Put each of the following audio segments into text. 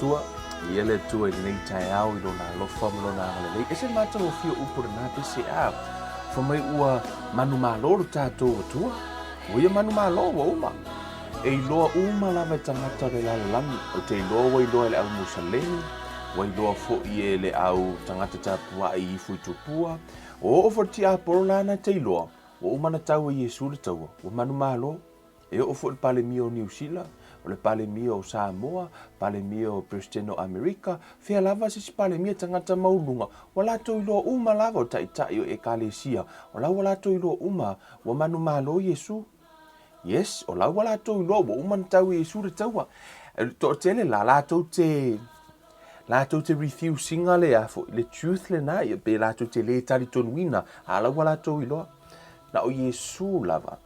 tua ia le tua i nei tai au i lona alofa ma lona agalelei e se matagofia upu lenā pesiā fa mai ua manu mālō lo tatou atua ua ia manu mālō ua uma e iloa uma lava e tagata o le lalolagi o te iloa ua iloa i le au musalemi ua iloa foʻi e le au tagata tapuaʻi i ifu i tupua o oo fatiapolo lana te iloa ua uma na tau e iesu le taua ua manu mālō e oo foʻi le palemia o niusila o le palemia o Samoa, palemia o Presidente o Amerika, fea lava sisi palemia tangata maulunga. Wa lato iloa uma lava o taitai o ekalesia. O lau wa lato iloa uma wa manu malo Yesu. Yes, o lau wa lato iloa wa uma ntau Yesu le taua. To tele la lato te refusing le afo le truth le na be lato te le tali tonuina. A lau wa lato iloa. Na o Yesu lava.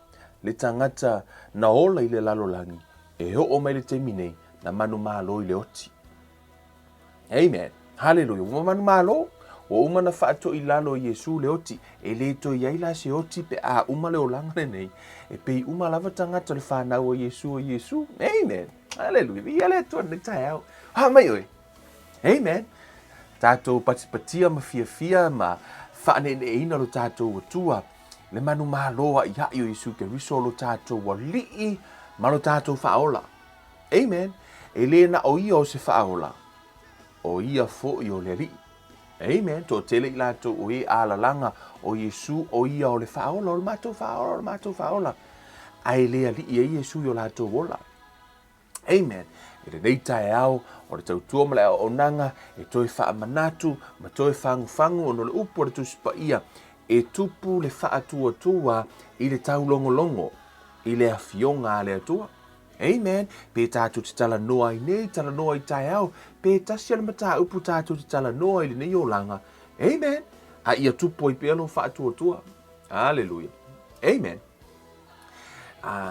Le tangata na ola i le lalolangi. E ho mai le temi nei na manu malo i le oti. Amen. Hallelujah. Uma manu malo. O uma na whaato i lalo Yesu le oti. E le to i aila se oti pe a uma le olanga le nei. E pe uma lava tangata le whanau o Yesu o Yesu. Amen. Hallelujah. Ia le to ne tai au. Ha mai oi. Amen. Tato patipatia ma Faafefea ma whaane ne ina lo tato o tua. Le manu malo a ia o Yesu ke riso lo tato wa lii malo tātou whaola. Amen. E le na o ia o se whaola. O ia fo'i o le ri. Amen. Tō tele i lātou o e alalanga o Yesu o ia o le whaola. O le mātou whaola, o le mātou whaola. Ai lea li i e Yesu i o lātou wola. Amen. E le neitai au, o le tautua ma le o nanga, e toi wha manatu, ma toi whangu o no le upo le tusipa ia, e tupu le wha atua i le tau longo. I le afionga le atua. Amen. Pe tātou te tala noa i nei, tala noa i tai au. Pe tasi ala mata upu tātou te tala noa i le nei o langa. Amen. A ia tupo i peano wha atua. Hallelujah. Amen.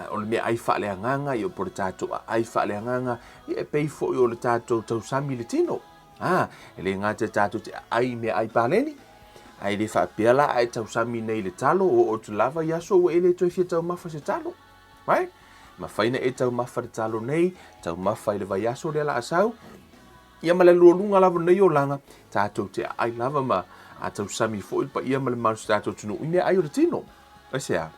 O le mea ai wha le anganga, i o por tātou ai wha le anganga, i e pei fo i o le tātou tau sami le tino. E le ngāte tātou te ai mea ai pāleni. Ai le whapeala ai tau sami nei le talo o tu lava yaso o ele toi fia tau mafa se talo. Right? Ma whaina e tau mafa le talo nei, tau mafa i le vai yaso le la asau. Ia ma le luolunga lava nei o langa, tātou te ai lava ma a tau sami fo pa ia ma le manu tātou tunu. Ine ai o le tino. Asea.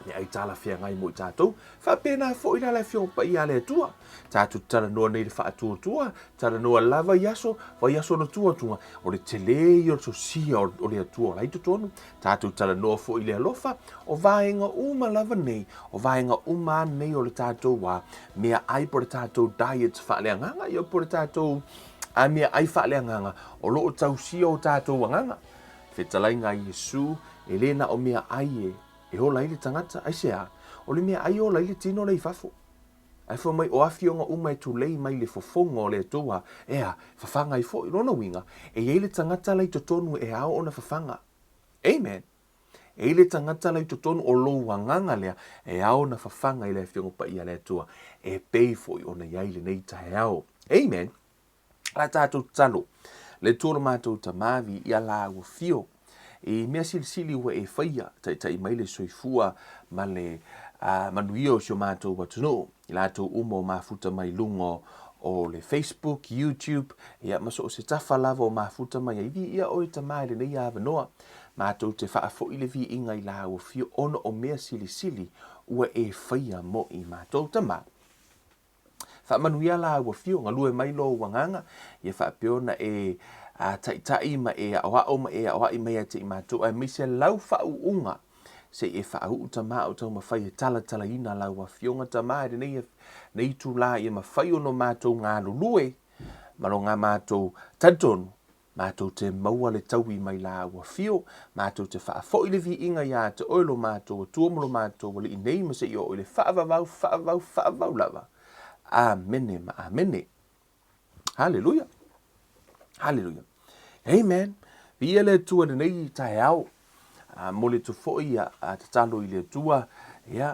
Ne ai tala fia ngai mo i tātou. Whapena fo i la fia pa ia le tua. Tātou tala noa nei le wha atua. Tala noa lava yaso, vai yaso na tua. O le telei o so sia o le atua. Lai to tonu. Tātou tala noa fo i le alofa. O vaenga uma lava nei. O vaenga uma nei o le tātou wa. Mea ai por le tātou diet wha le anganga. Ia por le tātou a mea ai wha le anganga. O loo tau sia o tātou anganga. Whetalai ngai Yesu. Elena o mea ai e ho lai le tangata, ai sea, o le mea ai o lai le tino lei fafo. Ai fo mai o afionga uma e tu lei mai le fofonga o le toa, ea, fafanga i fo, i rona winga, e ei le tangata lai totonu e ao ona fafanga. Amen. E le tangata lai totonu o lo wanganga lea, e ao na fafanga i le afionga pa ia le toa, e pei fo i ona iai le nei tahe ao. Amen. La tātou talo, le tōna mātou tamavi i ala ua fio, e mea silisili ua e whaia tai mai le soifua ma le manuia o sio mātou watuno i lātou umo mafuta mai lungo o le Facebook, YouTube, ia maso o se tafa lava o mafuta mai aivi ia o e tamai le nei awanoa mātou te whaafo i le vi inga i la ua fio ono o mea silisili ua e whaia mo i mātou tamai. Whaamanuia la ua fio ngalue mai lo wanganga ia whaapeona e tai ma e o ma e o mai te i mātou ai mise lau whauunga se e whau tama o tau mawhai e tala ina lau a fionga tama e nei tu la i mawhai o no mātou ngā lulue ma lo ngā mātou tantonu mātou te maua le tau i mai la ua fio mātou te whaafo i le vi inga ia te oilo mātou tuomolo mātou wale i nei ma se i o le whaavau lava. Amene ma amene. Hallelujah. Hallelujah. Amen. Ia le tua nei tae au. Mo le tu foi te talo i le tua. Ia.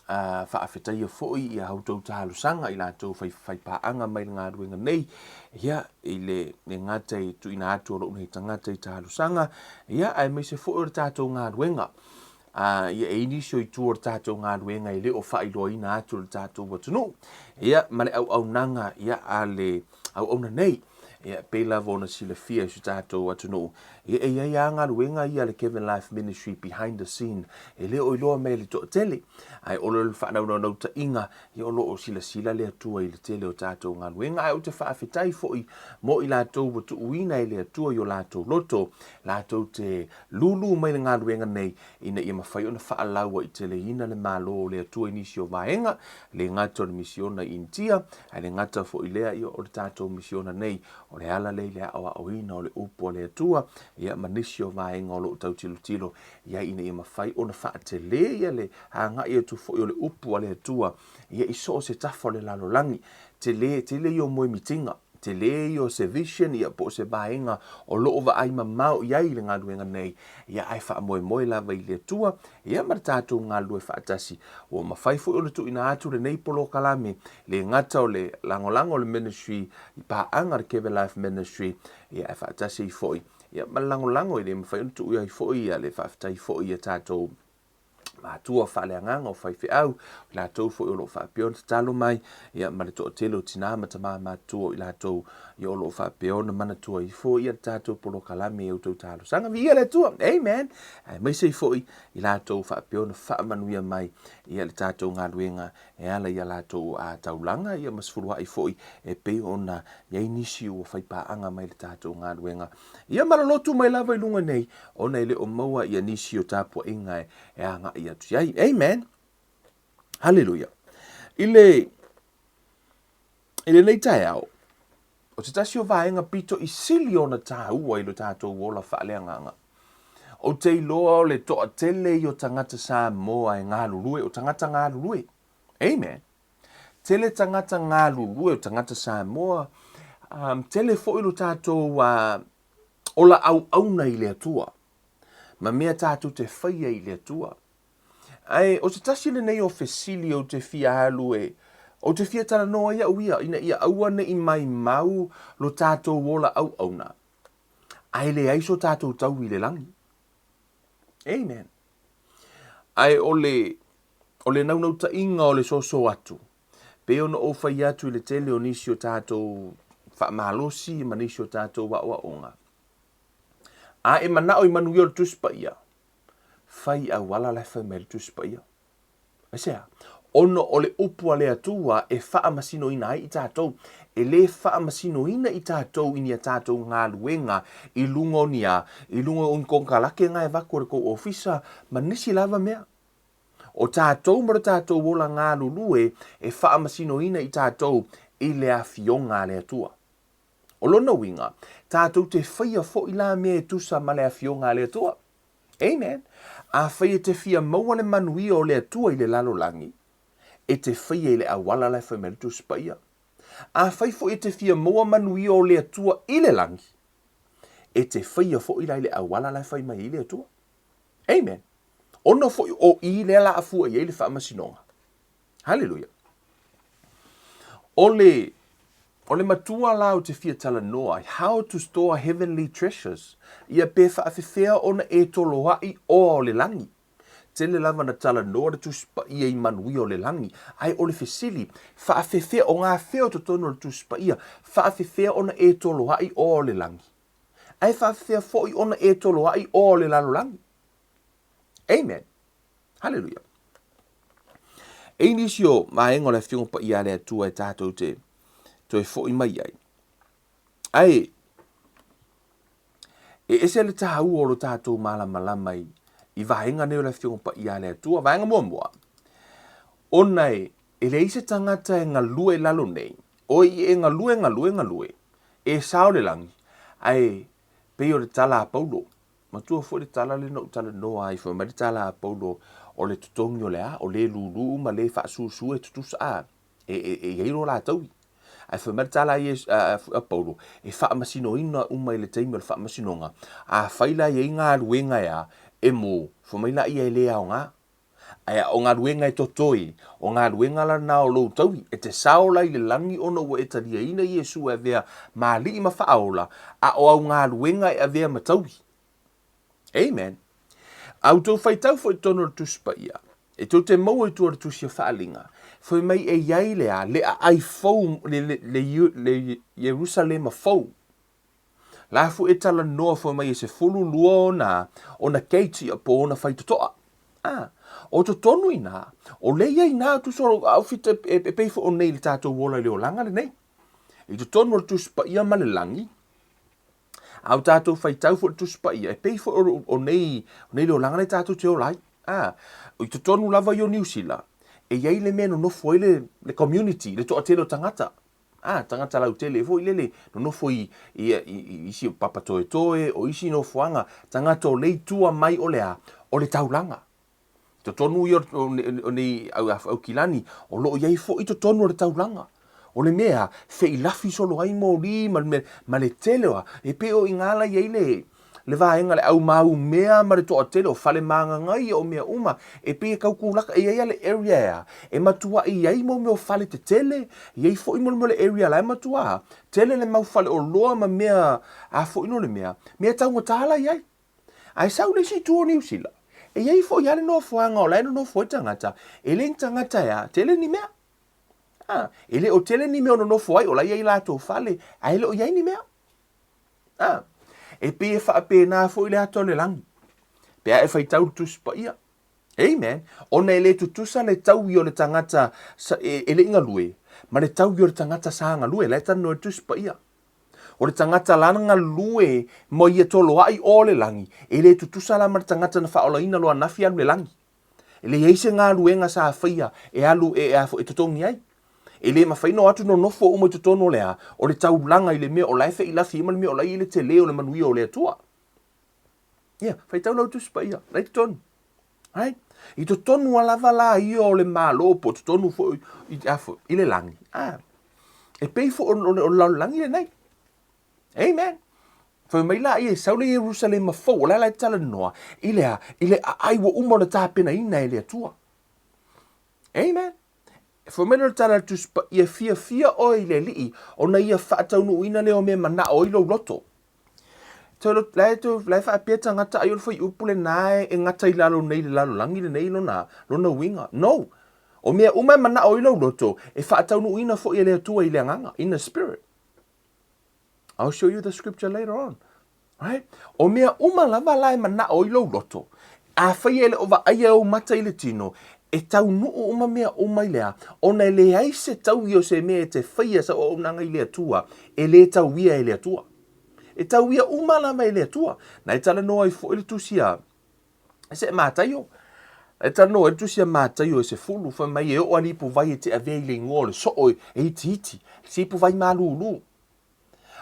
Faafefea foi ia hautou talo sanga i la tau fai paanga mai ngā ruenga nei. Ia. I le ngate tu ina atu o nei tangata i talo sanga. Ia. Ai me se foi o tatou ngā ruenga. ia e inisio I tua tātou ngā luenga I le o whailoa ina atu le tātou watunu. Ia male au nanga ia ale au na nei. Ia pela vona sila fia su tātou watunu. Ia ngā luenga ia le Kevin Life Ministry behind the scene. E le o iloa me le to tele. Ai olo le whanau ta inga. Ia olo o sila le atua I le tele o tātou ngā luenga. Ai o te whaafetai foi mo I lātou watu uina I le atua I o lātou loto. Lātou te lulu mai le ngā luenga nei. Ina ia mawhai o na whaalaua I tele ina le malo le atua inisio vaenga. Le ngata o le misiona I intia. Ai le ngata foi lea I o le tātou misiona nei. O le ala le awa o ina o le upo le atua. Ia manisio vaenga o lo tau tilo. Ia ina ia mawhai o na whaatele ia le hanga ia tu foi o le upo le atua. Ia iso se tafo le lalolangi. Tele I o moe mitinga. Te le I o se vision ia po se vaenga o loo va ai mamau ia I le ngā luenga nei. Ia ai wha moe lava I le atua. Ia maratatou ngā lue whaatasi. O mawhai foi o le tu ina atu le nei polo kalame. Le ngata o le langolango le ministry I paanga le Kevin Life Ministry. Ia ai whaatasi I foi. Ia malangolango I le mawhai o tu ia I foi ia le whaafitai foi ia tātou. Matua whaleanganga o Faafefea au, la tau fo I olo whapeon te talo mai, ia mare to o telo tina matama matua I la tau I olo whapeon mana tua I fo ia tātou polo kalame I tau talo. Sanga via le tua, amen. Mai se I fo I la tau whapeon whaamanuia mai, ia le tātou ngā luenga, e ala ia la tau a taulanga, ia masfurua I fo I, e pe ona, ia inisi o whaipaanga mai le tātou ngā luenga. Ia maralotu mai lava I lunga nei, ona I le o maua ia nisi o tāpua inga e anga ia tu iai. Amen. Hallelujah. Ile nei tai au. O te tasi o vaenga pito I sili o na tā ua I lo tātou wola whaaleanganga. O te iloa o le toa tele I o tangata sa moa e ngā lulue, o tangata ngā lulue. Amen. Tele tangata ngā lulue, o tangata sa moa. Tele fo I lo tātou ola au na I le atua. Ma mea tātou te whaia I le atua. Ai, o te tasi le nei o fesili o te fia halu o te fia tala noa ia uia, ina ia auane I mai mau lo tātou wola au na. Ai le aiso tātou tau I le langi. Amen. Ai o le nau ta inga o le soso atu. Pe ono o fai atu I le tele o nisi o tātou whaamalosi, ma nisi o tātou wa onga. A e manao I manu i o tuspa ia. Fai a wala lai fai mele tuspa ia. Esea, ono o le upua le atua e faa masino ina ai I tātou. E le faa masino ina I tātou ini a tātou ngā luenga I lungo ni a, I lungo o nkonkalake ngā e vakore ko ofisa, ma nisi lava mea. O tātou mara tātou wola ngā lulue e faa masino ina I tātou I le a fionga le atua. O lona winga, tātou te whaia fo I la mea tusa ma le a fionga le atua. Amen. A whaia te fia maua le manui o le atua I le lalolangi. E te whaia I le awala lai whai mele tu spaia. A whai fo e te fia maua manui o le atua I le langi. E te whaia fo I le awala lai whai mai I le atua. Amen. Ono fo o I le ala afua I le whaamasinonga. Hallelujah. O le matua lau te fia tala noa, how to store heavenly treasures. Ia pe Faafefea ona e Toloa'i o le langi. Tele lava na tala noa le tuspa ia I manui o le langi. Ai o le fesili, Faafefea o ngā feo to tono le tuspa ia. Faafefea ona e Toloa'i o le langi. Ai Faafefea foi ona e Toloa'i o le lalo langi. Amen. Hallelujah. E nisio maengo le fiunga pa ia le atua e tātou te toi foi mai ai. Ai, e ese le tahau o lo tātou malama I vaenga neo le fionga pa ia le atua, vaenga mua. Onai, e le ise tangata e ngalue lalo nei. O I e ngalue. E sao le langi. Ai, peo le tala a paulo. Matua fo le tala le no tala no ai fo, ma le tala a paulo o le tutongi o le a, o le lulu ma le fa su e tutusa a. E eiro la taui. Ai fa mertala I a paulo e fa masino ina uma le taimi le fa masinonga a faila I nga luenga ya e mo fo mai la I le a nga ai o nga luenga e totoi o nga luenga la na o lo tau e te saola I le langi ono o e taria ina Yesu e vea ma li ma faola a o nga luenga e vea ma tau. Amen. Au tau whaitau fo I tono le tusi pa ia. E tau te mau e tua le tusi a whaalinga. Fo mai e iai lea, le a ai fau, le Jerusalema fau. La fu e tala noa fo mai e se fulu lua ona keiti a po ona whaitotoa. O to tonu ina, o le iai nā tu soro au fita e peifo o nei le tātou wola leo langa le nei. I to tonu o le tusi pa ia ma le langi. Au tātou whaitau fo le tusi pa ia, e peifo o nei leo langa le tātou te o lai. I to tonu lava yo New Zealand. E iai le mea no nofo i le community, le toa telo tangata. Tangata lau tele, fo i lele, no nofo i isi papa toe toe, o isi no fuanga, tangata o lei tua mai o lea, o le taulanga. To tonu i o nei au kilani, o loo iai fo i to tonu o le taulanga. O le mea, fe i lafi solo ai mo li, ma le telewa, e pe o ingala iai le vaenga le au mau mea ma le toa tele o fale manga ngai o mea uma e pe kaukulaka e ia le area e matua i ai mo me o fale te tele i ai fo i mo le area la e matua tele le mau fale o loa ma mea a fo ino le mea tau ngatala i ai ai sau le si tuo New Zealand e iai fo i ale no fuanga o la no fo tangata e le tangata ya tele ni mea e le o tele ni mea no fo ai o la iai la to fale ai le o iai ni mea e pe e whaapena fo i le ato le langi. Pea e whaitau tusi pa ia. Amen. Ona e le tutusa le tau i o le tangata e le inga lue. Ma le tau i o le tangata sa anga lue. Le tano e tusi pa ia. O le tangata langa lue mo i e Toloa'i o le langi. E le tutusa la ma le tangata na whaola ina loa nafi alu le langi. E le eise ngā luenga sa whaia e alu e totongi ai. E le mawhaino atu no nofo o mo te tono lea, o le tau langa i le mea o laife i lafi ima le mea o lai i le te leo le manui o le atua. Whai tau lau tusi pa ia, lai te tonu. I to tonu alava la i o le mālopo, te tonu fo i le langi. E pei fo o lau langi le nei. Amen. Whai mai la i e saule i Jerusalem ma fo, la lai tala noa, i le aiwa umo na tāpena ina i le atua. Amen. Fo mena tala tu ia fia o i le lii o na ia whaatau nu ina leo me mana o ilo loto. Lai whaapea tangata ai o fai upule nae e ngata i lalo nei le lalo langi le nei lona winga. No. O mea umai mana o ilo loto e whaatau nu ina fo i le atua i le nganga, in the spirit. I'll show you the scripture later on. Right? O mea lava lai mana o ilo loto. A whai ele o wa aia o mata i le tino. E tau nuu uma mea umai lea, ona e le ai se tau i o se mea te whaia sa o nanga i lea tua, e le tau ia e lea tua. E tau ia umalama e lea tua. Na e tala noa i fo ili tusia, e se mātaio. E tala noa i tusia mātaio e se fulu, wha mai e o alipu vai e te avei le ngole, so oi e iti, se ipu vai malulu.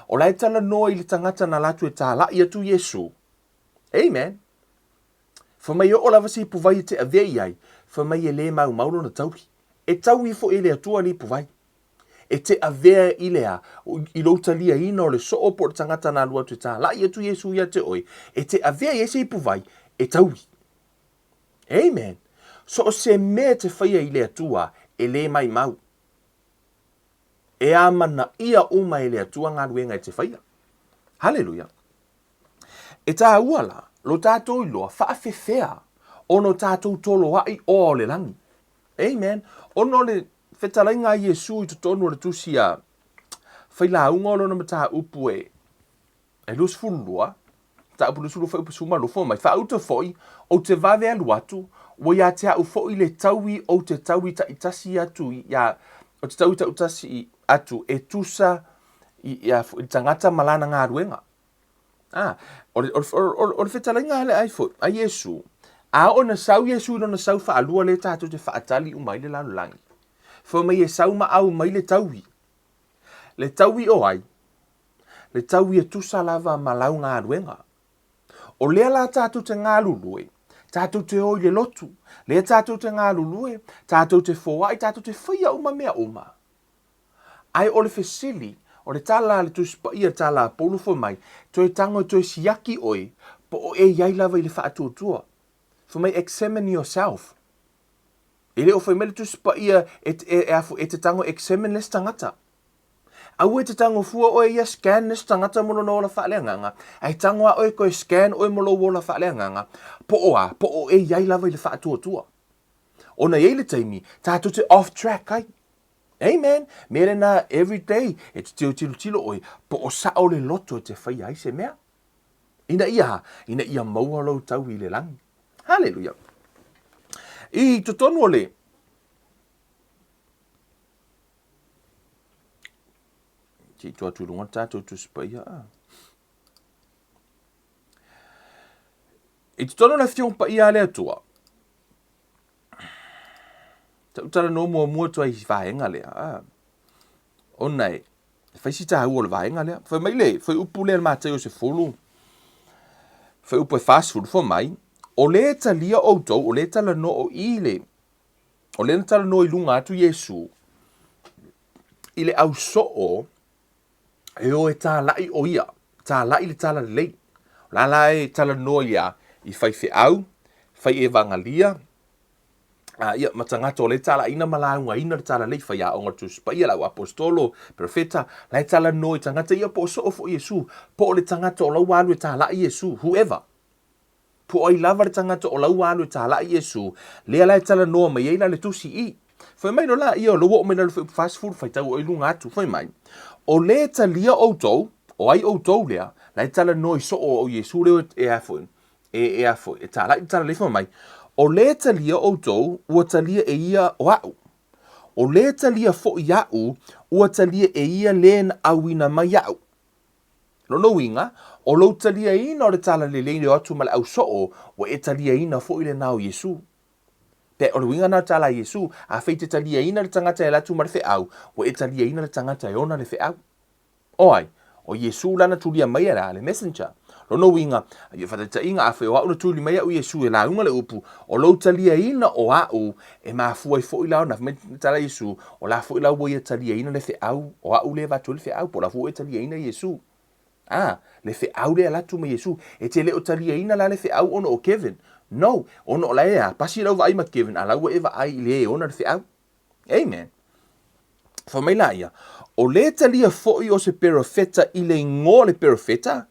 O la e tala noa i le tangata na latu e tāla i atu Yesu. Amen. Wha mai o lava se ipu vai e te avei ai, wha mai e le mauro na tauri. E tau i fo e le atua li pu vai. E te avea i lea, i louta lia ina o le so opo tangata na lua te tā. La i atu Yesu ia te oi. E te avea i se ipu vai, e tauri. Amen. So o se mea te whaia i le atua, e le mai mau. E amana ia uma e le atua ngā ruenga e te whaia. Hallelujah. E tā uala, lo tātou i loa, Faafefea, ono tātou Toloa'i o le langi. Amen. Ono le whetalainga Yesu i tutonu le tusia, whaila unga o lona mata upu e lus fulua, ta upu lusulu wha upu suma lo mai, wha uta foi, o te vave alu atu, o ia te au foi le taui o te taui ta itasi atu, o te taui ta utasi atu, e tusa i tangata malana ngā ruenga. O le whetalainga le ai foi, a Yesu, a o na sau Yesu no na sau wha alua le tātou te wha atali umai le lalo langi. Fo mai e sau ma au mai le taui. Le taui o ai. Le taui e tusa lava malau ngā ruenga. O lea la tātou te ngā lulue. Tātou te oi le lotu. Lea tātou te ngā lulue. Tātou te fōai. Tātou te whaia uma mea uma. Ai o le fesili. O le tala le tuspa ia tala polu fo mai. Toi tango toi siaki oi. Po o e iai lava i le whaatua. Fo mai examine yourself. Ele o foi mele tu spa ia e te tango examine les tangata. Au e te tango fua oe ia scan nes tangata mono no la whaaleanganga. Ai tangoa oe koe scan oe molo wola whaaleanganga. Po o e iai lava i le whaatua tua. Ona iei le taimi, tātou te off track ai. Amen. Mere na every day, e te tilo oi, po o sa o le loto te whai ai se mea. Ina ia maua lau tau i le langi. Hallelujah. I totonu o le, ti tua tulunga tātou tu spaya. I totonu na fiong pa ia le atua. Tara no mua tua i vaenga lea. O nei, fai si ta hau o le vaenga lea. Fai mai le, fai upu le mātai o se fulu. Fai upu e fast food, fai mai. O le ta lia o tau, o le ta la no o i le. O le ta la no i lunga atu Yesu. I le au so o, e o e ta lai o ia. Ta lai le ta la lei. La lai ta la no ia. I fai fe au, fai e vangalia. Ia matangata o le tala ina malaunga ina le tala lei fai a onga tu spa ia lau apostolo, profeta, lai tala noi tangata ia po so ofo Yesu, po le tangata o lau alu e tala i Yesu, whoever. Po ai lava le tangata o lau alu e tala i Yesu, lea lai tala noa mai eina le tusi i. Fai mai no la ia o lo o mena le fast food fai tau o ilunga atu, fai mai. O le talia o tou, o ai o tou lea, lai tala noi so o Yesu leo e afo, e tala le fai mai. O le talia o tou, ua talia e ia o au. O le talia fo i au, ua talia e ia len awina mai au. No winga, o lo talia ina o le tala le leine o atu male au soo, ua e talia ina fo i le nao Yesu. Pe o le winga na tala Yesu, a fei te talia ina le tangata e latu male fe au, ua e talia ina le tangata e ona le fe au. Oai, o Yesu lana tulia mai ala le messenger. Lono winga, ia whatata inga a wheo au na tūli mai au Yesu e la unga le upu, o lau talia ina o au, e maa fuai fo i lau na tala Yesu, o la fo i lau ia talia ina le fe au, o au le vatu le fe au, po la fo i talia ina Yesu. Le fe au le alatu me Yesu, e te le o talia ina la le fe au ono o Kevin. No, ono o la ea, pasi lau vai ma Kevin, a lau eva ai le e ona le fe au. Amen. Fa mai la ia, o le talia fo i o se perofeta i le ngō le perofeta,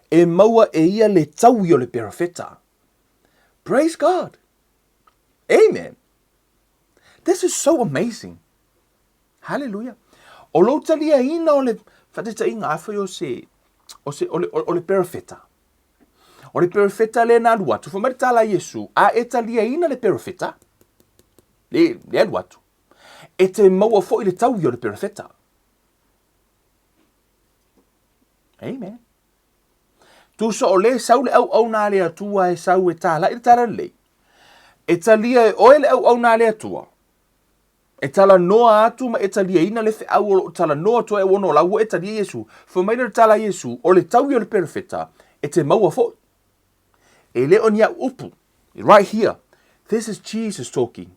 e maua e ia le tau i o le perofeta. Praise God. Amen. This is so amazing. Hallelujah. O lo talia ina o le, whateta inga awhai o le perofeta. O le perofeta le na aluatu. Whamari tala Yesu, a e talia ina le perofeta. Le aluatu. E te maua fo i le tau i o le perofeta. Amen. Tu so o le sau le au na le atua e sau e tala i tala le. E talia e oe le au na le atua. E tala noa atu ma e talia ina le fe au o tala noa to e wono lau e talia Yesu. Fo mai le tala Yesu o le tau i o le perfeta e te maua fo. E le onia upu. Right here. This is Jesus talking.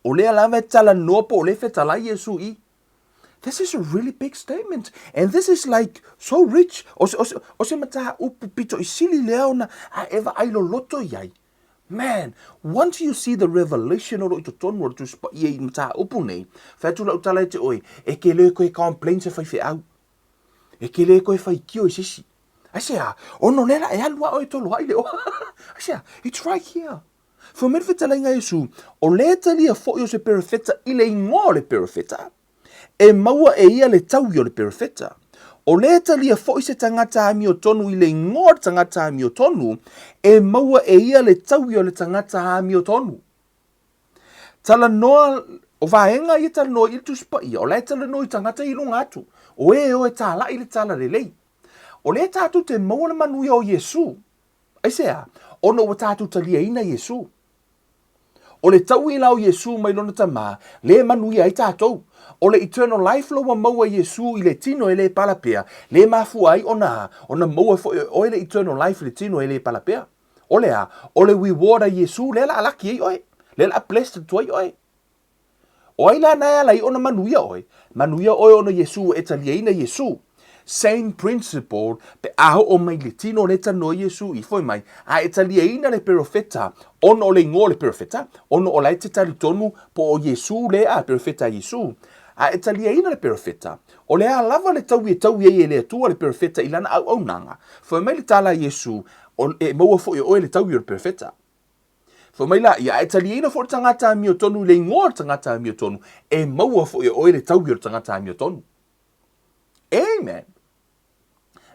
O le alama e tala noa po o le fe tala Yesu i. This is a really big statement. And this is like so rich. O se mataha upu pito i sili leona a eva ailo loto iai. Man, once you see the revelation o ito tonu o tu spa i mataha upu nei, whatu lau tala te oi, e ke leo koe complain se whai au. E ke leo koe whai kio i sisi. Asea, ono lela e alua o Toloa'i leo. Asea, it's right here. For me whetala inga Yesu, o le talia fo i o se perfeta i le ingo le perfeta. E maua e ia le tau i o le perfeta. O le talia fo i se tangata ami o tonu i le ngor tangata ami o tonu, e maua e ia le tau i o le tangata ami o tonu. Tala noa, o vaenga i tala noa i tu spa ia, o le tala noa i tangata i lunga atu, o e tala i le tala le lei. O le tatu te maua le manuia o Yesu. Aisea, ono o tatu talia ina Yesu. O le tau i lau Yesu mai lona tama, le manuia i tatou. O le eternal life lo wa maua Yesu i le tino e le palapea, le mafu ai ona maua fo o le eternal life le tino e le palapea. O le a, o le reward a Yesu le la alaki e oi, le la blessed toi oi. O ai la na la i ona manuia oi ona Yesu e talia ina Yesu. Same principle, pe aho o mai le tino le tano Yesu i foi mai, a e talia ina le perofeta, ono o le ngō le perofeta, ono o la te tali tonu po o Yesu le a perofeta Yesu. A e talia ina le perofeta. O le a lava le tau e le atua le perofeta ilana au nanga. Fa mai le tala Yesu o e maua fo i oe le tau i le perofeta. Fa mai la ia e talia ina fo tangata mi o tonu le ngor tangata mi o tonu e maua fo i oe le tau i le tangata mi o tonu. Amen.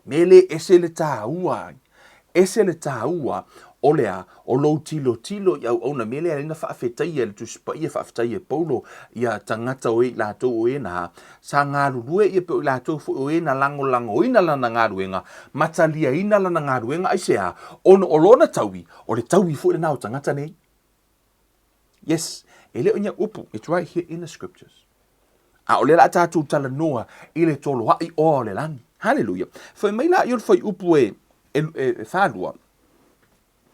Mele ese le tāua. Ese le tāua o lea o lou tilo iau ona mele a ina faafetaia le tusipaia faafetaia paulo ia tangata o i lātou o e na sa ngā rurue ia pe o i lātou fo o e na lango ina lana ngā ruenga matalia ina lana ngā ruenga aisea ono o lona taui o le taui fo i le nao tangata nei. Yes, ele o nia upu, it's right here in the scriptures. A o le la tātou tala noa i le Toloa'i OA le langi. Hallelujah. Fa mai la ior fai upu e whālua.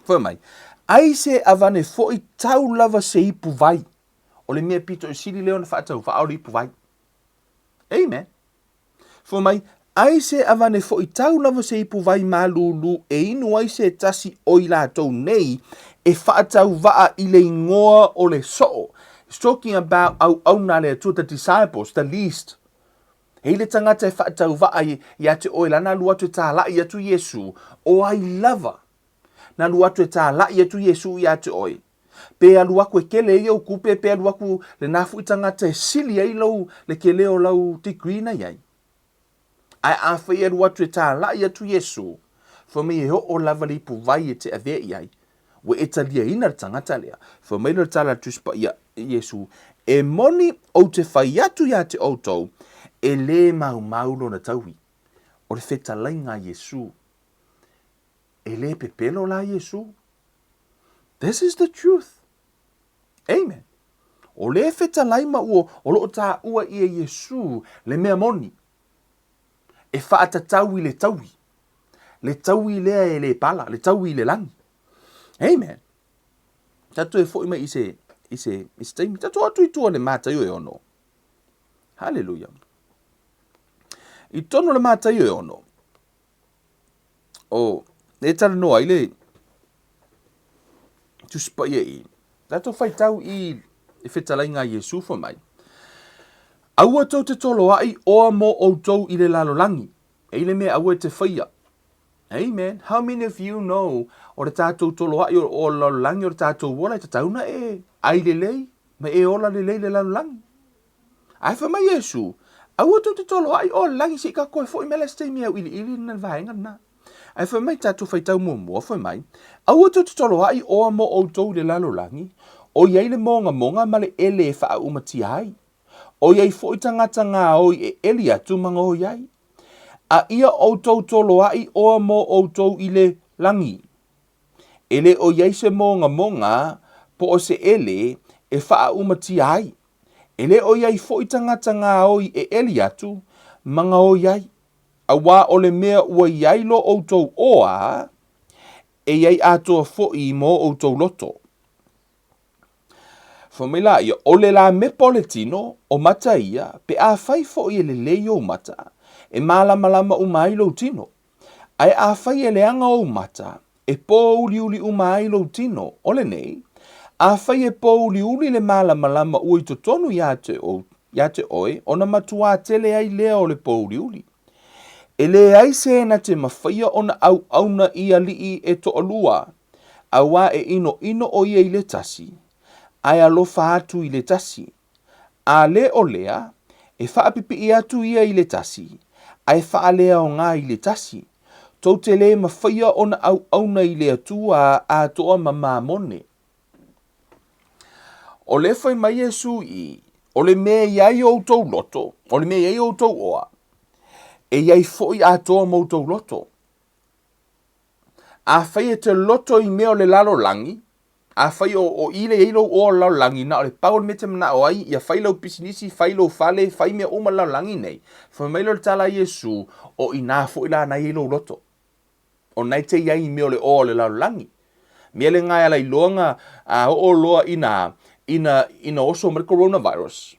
Fa mai. Ai se avane fo i tau lava se ipu vai. O le mea pito i sili leo na whaatau wha auri ipu vai. Amen. Fa mai. Ai se avane fo i tau lava se ipu vai malulu e inu ai se tasi o i lātou nei e whaatau waa i le ingoa o le soo. It's talking about au nale to the disciples, the least. Hei le tangata e whaatau waa i ate o ilana luatu e tā lai atu Yesu o ai lava. Na luatu e tā lai atu Yesu i ate oi. Pe aluaku e kele i au kupe, pe aluaku le nafu i tangata e sili ai lau le kele o lau degree na iai. Ai awhai aluatu e tā lai atu Yesu. Fa me e ho o lava li pu vai e te ave iai. Wa e talia ina le tangata lea. Fa me le tala tuspa ia Yesu. E moni o te whai atu ia te outou. E le mau lo na taui. O le feta lai ngā Yesu. E le pepelo la Yesu. This is the truth. Amen. O le feta lai ma ua, o lo ta ua ia Yesu, le mea moni. E whaata taui le taui. Le taui lea e le pala, le taui le langi. Amen. Tatu e fo ima i se taimi. Tatu atu i tua le mātai o e ono. Hallelujah. I tono le mātai o e ono. O, e tala noa i le tuspa ia i. Tato whai tau i whetalai ngā Yesu fa mai. Aua tau te Toloa'i OA mo o tau i le lalolangi. E le mea aua te whaia. Amen. How many of you know o le tātou Toloa'i o lalolangi o le tātou wola i tatauna e ai le lei, ma e ola le lei le lalolangi. Ai wha mai Yesu. Aua tau te Toloa'i o langi si ka koe fo i mele steimi au ili na vaenga na. Ai wha mai tātou whaitau mua wha mai. Aua tau te Toloa'i OA mo o tau le lalolangi. O iei le monga ma le ele e wha umati ai. O iei fo i tangata ngā oi e eli atu manga o iei. A ia o tau Toloa'i OA mo o tau i le langi. Ele o iei se monga po o se ele e wha umati ai. Ele o iei fo i tangata ngā oi e eli atu manga o iei. A wā o le mea ua iei lo o tau oa e iei atoa fo i mo o tau loto. Whamila ia, o le la me poletino o mata ia, pe a whai fo i le lei o mata, e malama umai lo tino. Ai a whai e le anga o mata, e pō uli umai lo tino, o le nei, a whai e pō uli le malama ui to tonu ia te oi, o na matua tele ai lea o le pō uli. E le ai se na te mawhaia o na au na ia lii e to alua, a wā e ino o ia i le tasi. Ai alofa atu i le tasi. A le o lea, e whaapipi i atu ia i le tasi. Ai whaalea o ngā i le tasi. Tau te le mawhaia o na auna i le atua a toa mamamone. O le whai mai Yesu i, o le mea iai o tau loto, o le mea iai o tau oa, e iai foi a toa mo tau loto. A whai e te loto i mea o le lalo langi, a whai o ile eilo o lau langi na o le pao me te mana o ai ia whai lau pisinisi, whai lau whale, whai mea oma lau langi nei. Whai mailo le tala Yesu o i nā fo ila na eilo loto. O nei te iai mea o le o le lau langi. Mea le ngai ala i loanga o loa ina oso me coronavirus.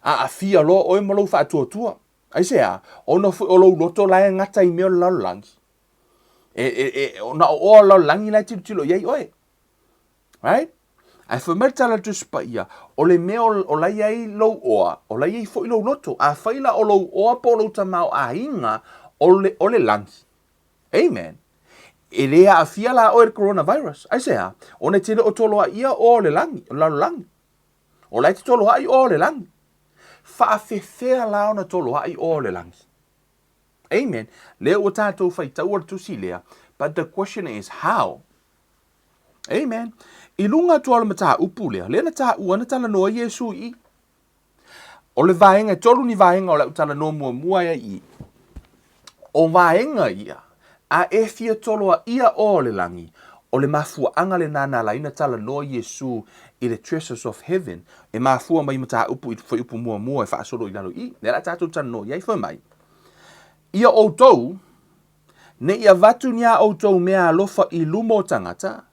A fia loa o e malau wha atua. Ai sea, o na fo o lau loto lai ngata i mea o lau langi. O na o lau langi lai tilo iai oe. Right? Ai whai mai tala tu spa ia, o le mea o lai ai lou oa, o lai ai fo i lou loto, a whaila o lou oa po lou tamau a inga o le langi. Amen. E rea a fia la o e coronavirus. Ai sea, o ne tele o toloa ia o le langi, o lalo langi. O lai te toloa i o le langi. Faafefea la o na toloa i o le langi. Amen. Leo o tātou whai tau ar tusi lea, but the question is how? Amen. I lunga tuala mata upu lea, lea na tā ua na tala noa Yesu i. O le vaenga, tolu ni vaenga o le utala noa mua ia i. O vaenga ia, a e fia toloa ia o le langi, o le mafua anga le nana la ina tala noa Yesu i le treasures of heaven, e mafua mai mata upu i whai upu mua e whaasoro i lalo i. Lea la tātou tala noa iai whai mai. Ia o tou, ne ia vatu nia o tou mea alofa i lumo tangata,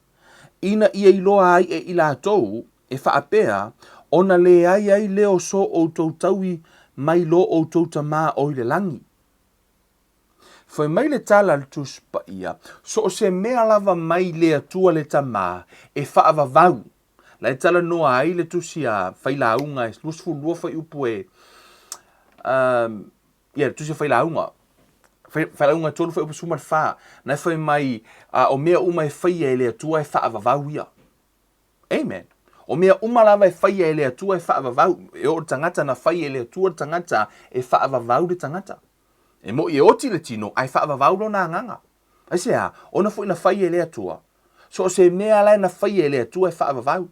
ina ia iloa ai e ila tou, e Faafefea, ona le ai leo so o tou taui mai lo o tou tama o i le langi. Foi mai le tala le tuspa ia, so o se mea lava mai le atua le tama, e whaavavau. La e tala noa ai le tusia whailaunga, e lusfu lua whai upu e, tusia whailaunga. Whailaunga tolu whai upu sumar wha, na whai mai o mea uma e whaia e le atua e whaavavau ia. Amen. O mea umalava e whaia e le atua e whaavavau, e o tangata na whaia e le atua tangata e whaavavau le tangata. E mo i oti le tino, ai whaavavau lo na nganga. Ai sea, ona fo ina whaia e le atua. So se mea lai na whaia e le atua e whaavavau.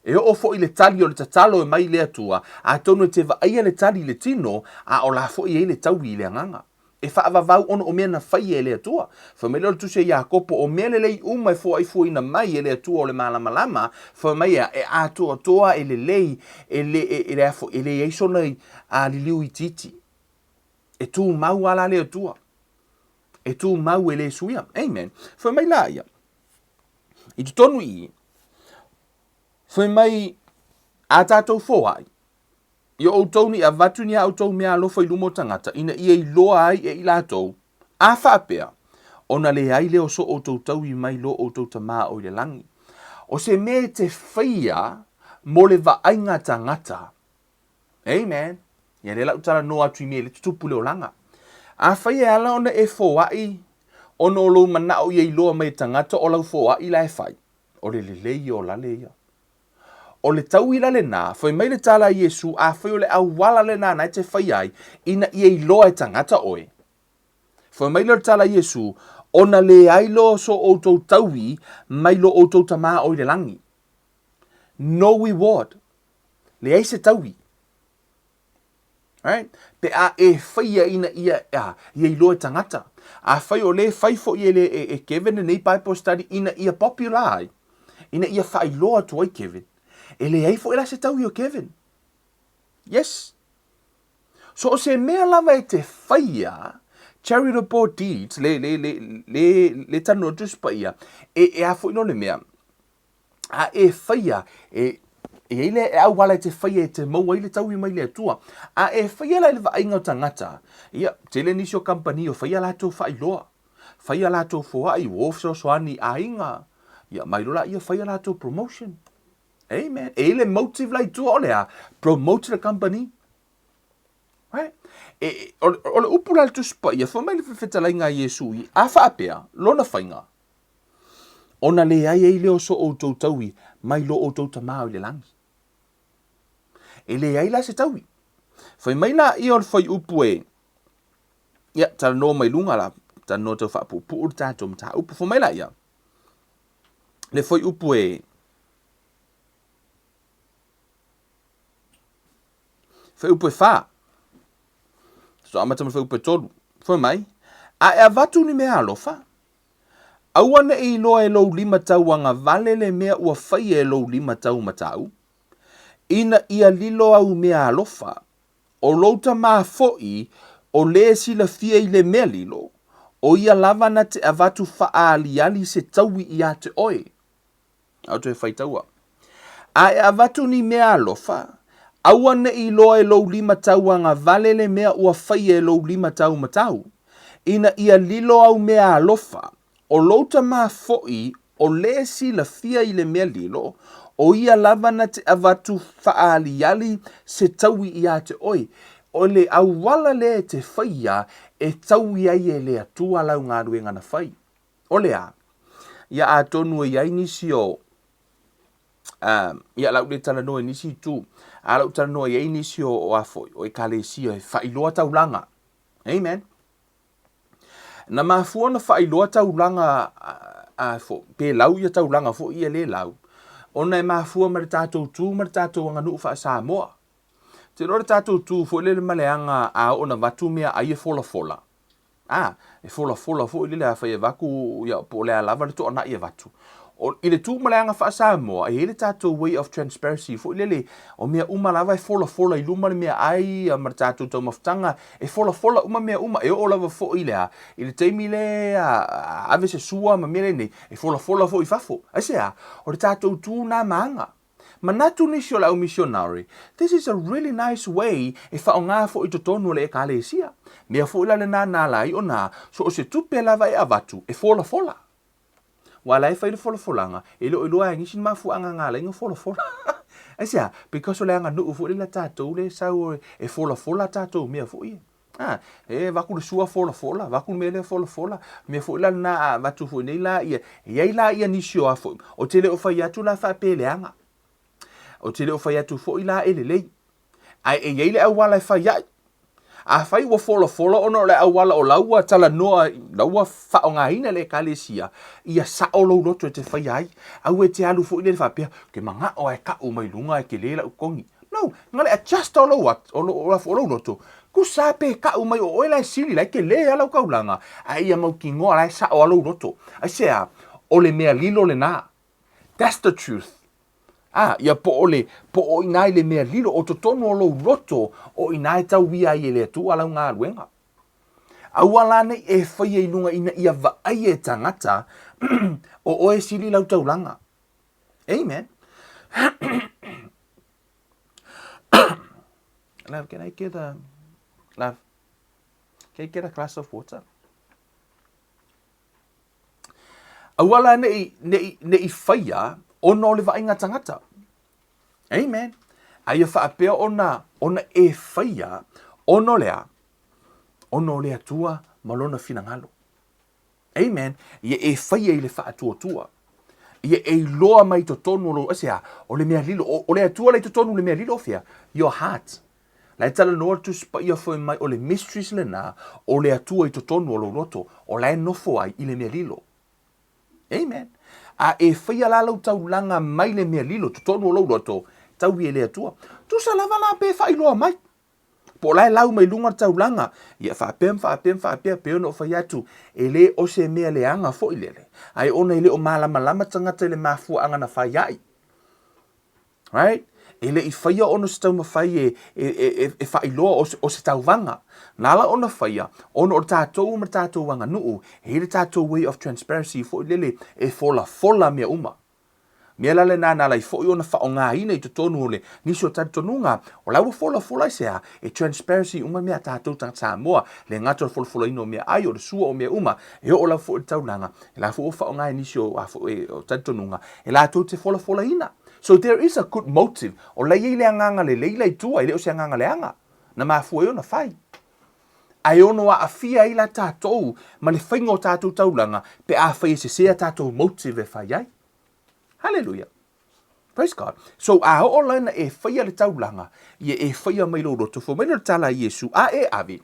E o fo i le tali o le tatalo e mai le atua, a tonu e te vaia le tali le tino, a o la fo i le tau i le nganga. E whaavavau ona o mea na whaia e le atua. Fa me leo tuse ia kopo o mea le lei uma e fo ai fo ina mai e le atua o le malamalama, fa mai e atua toa e le lei, e le eisona a liliu i titi. E tu mau ala le atua. E tu mau e le suia. Amen. Fa mai la ia. I tu tonu i. Fa mai a tātou fo ai. I o tauni a vatu ni a o tau mea alofa i lumo tangata, ina ia i loa ai e i lātou, a Faafefea, ona le ai leo so o tau tau i mai lo o tau tamaa o i le langi. O se me te whaia mo le vaainga tangata. Amen. Ia le lau tala no atu i me le tutupu leo langa. A whaia ala ona e fo ai, ona o lo mana o i e loa mai tangata o lau fo ai la e whai. O le lei o la le ia. O le tau ila le nā, whai mai le tala Yesu, a whai o le awala le nā nai te whai ai, ina i ei loa e tangata oe. Whai mai le tala Yesu, ona le ailo so o tau taui, mai lo o tau tamā o i le langi. No reward. Le eise taui. Right? Pe a e whai ina ia i ei loa e tangata. A whai o le whai fo i e Kevin nei Bible study, ina ia popular ai. Ina ia whai loa tuai Kevin. E le ai fo ela se tau i o Kevin. Yes. So o se mea lava e te whaia, charitable deeds, le tano tuspa ia, e a fo ino le mea, a e whaia, e le e au wala e te whaia e te maua i le tau i mai le atua, a e whaia la i le vainga o tangata, ia, te le nisio company o whaia la tō whai loa, whaia la tō fua i wofso soani a inga, ia, mai lola ia whaia la tō promotion. Amen. E le motive lai tu o lea, promote the company. Right? O le upula le tuspa ia, fo mai le whewhetalai ngā Yesu i, a Faafefea, lona whainga. Ona le ai e leo so o tau taui, mai lo o tau tamau i le langi. E le ai la se taui. Whai mai la i o le whai upu e, ia, tala no mai lunga la, tala no tau whaapu, pu ur tātou mta upu, fo mai la ia. Le whai upu e, whai upu e wha. So amata ma whai upu e tolu. Whai mai. A e avatu ni mea alofa. Awana e iloa e lou lima tau anga vale le mea ua whai e lou lima tau matau. Ina ia lilo au mea alofa. O louta maa foi o le sila fia i le mea lilo. O ia lava na te avatu wha ali se taui i a te oe. Au te whai taua. A e avatu ni mea alofa. Awana i loa e lou lima tau anga vale le mea ua whai e lou lima matau. Ina ia lilo au mea alofa. O louta maa foi o le sila fia I le mea lilo, o ia lava na te avatu faaliali se taui ia te oi. O le awala le te whaia e taui ai e le atua lau ngā ruenga na whai. O le a, ia a tonu e iai nisi o, ia lau le tala noa nisi tu, a lau tala noa iai nisi o afoi, o e kale si o e whailoa taulanga. Amen. Na mafua na whailoa taulanga fo, pe lau ia taulanga fo ia le lau. Ona e mafua ma le tātou tū, ma le tātou anga nuu wha Samoa. Te rore tātou tū fo le maleanga a ona watu mea a ia fola fola. E fola fola fo ile a whaia waku ia po le a lava le to ana ia watu. O ile tū maleanga wha Samoa, e hele tātou way of transparency fo ile le o mea uma lava e fola fola I luma le mea ai a ma le tātou tau maftanga e fola fola uma mea uma e o lava fo ile a ile teimi le ave se sua ma mea nei e fola fola fo I fafo. Ase a, o le tātou tū nā maanga. Manatu nisi o lau missionary. This is a really nice way e whaonga fo I totonu le e kalesia. Mea fo ila le nā lai o nā, so o se tupe lava e avatu e fola fola. Wala e whaile fola folanga, e lo iloa e ngisin mafu anga ngā lai fola fola. Asia, because o le anga nuu fo ila tātou le sau e fola fola tātou mea fo I. E waku le sua fola fola, waku le mele fola fola, mea fo ila na watu fo nei la ia, e la ia nisi o afo, o tele o whai atu la whapele anga. O tele o whai atu fo ila ele lei. Ai e yeile au wala e whai ai. A whai wa fola fola ono le au wala o laua tala noa, laua whao ngā hina le kalesia. Ia sa o lau loto e te whai ai. Au e te alu fo ile le whapea, ke manga o e ka o mai lunga e ke lela u kongi. No, ngale a just o lau at, o lau loto. Ku sa pe ka o mai o oela e sili lai ke le alau kaulanga. A ia mau ki ngoa lai sa o lau loto. A sea, o le mea lilo le nā. That's the truth. Ia po o inai le mea lilo o totonu o lo roto o inai tau wia I le tu alau ngā luenga. Awala nei e whaia I lunga ina ia vaai e tangata o oe sili lau taulanga. Amen. Love, can I get a glass of water? Awala nei whaia ono le vainga tangata. Amen. Aia whaapea ona e whaia ono lea tua malona finangalo. Amen. Ia e whaia I le whaatua. Ia e loa mai to tonu lo asea o le mea lilo o lea tua le to tonu le mea lilo fia. Your heart. Lai tala noa tu spa ia foi mai o le mysteries le na o lea tua I to tonu o lo roto o lai nofo ai I le mea lilo. Amen. A e whaia la lau taulanga mai le mea lilo, to tonu o lau roto, tau I lea tua. Tu sa lava la pe whailoa mai. Po lai lau mai lunga taulanga, ia whaapea, pe ono whai atu, e le o se mea leanga fo I lele. Ai ona I le o malama tangata le mafua anga na whai ai. Right? E le I whaia ono se tau mawhai e whailoa o se tauvanga. Nala ona whaia, ono o tātou ma tātou wanga nuu, he le tātou way of transparency fo I lele e fola mea uma. Mea lale nā lai fo I ona whao ngā ina I to tonu ole, nisi o tātonunga, o lau fola sea, e transparency uma mea tātou tanga Samoa, le ngata o fola ino mea ai o le sua o mea uma, e o lau fo I taunanga, e la fo o whao ngā nisi o tātonunga, e la tau te fola ina. So there is a good motive, o lai le anganga le leilai tua, I le o se anganga le anga, na mafua I ona whai. Ai ono a afia I la tātou, ma le whainga o tātou taulanga, pe a whai se sea tātou motive e whai ai. Hallelujah. Praise God. So a o lana e whaia le taulanga, ia e whaia mai lo roto, fo mai le tala Yesu, a e ave.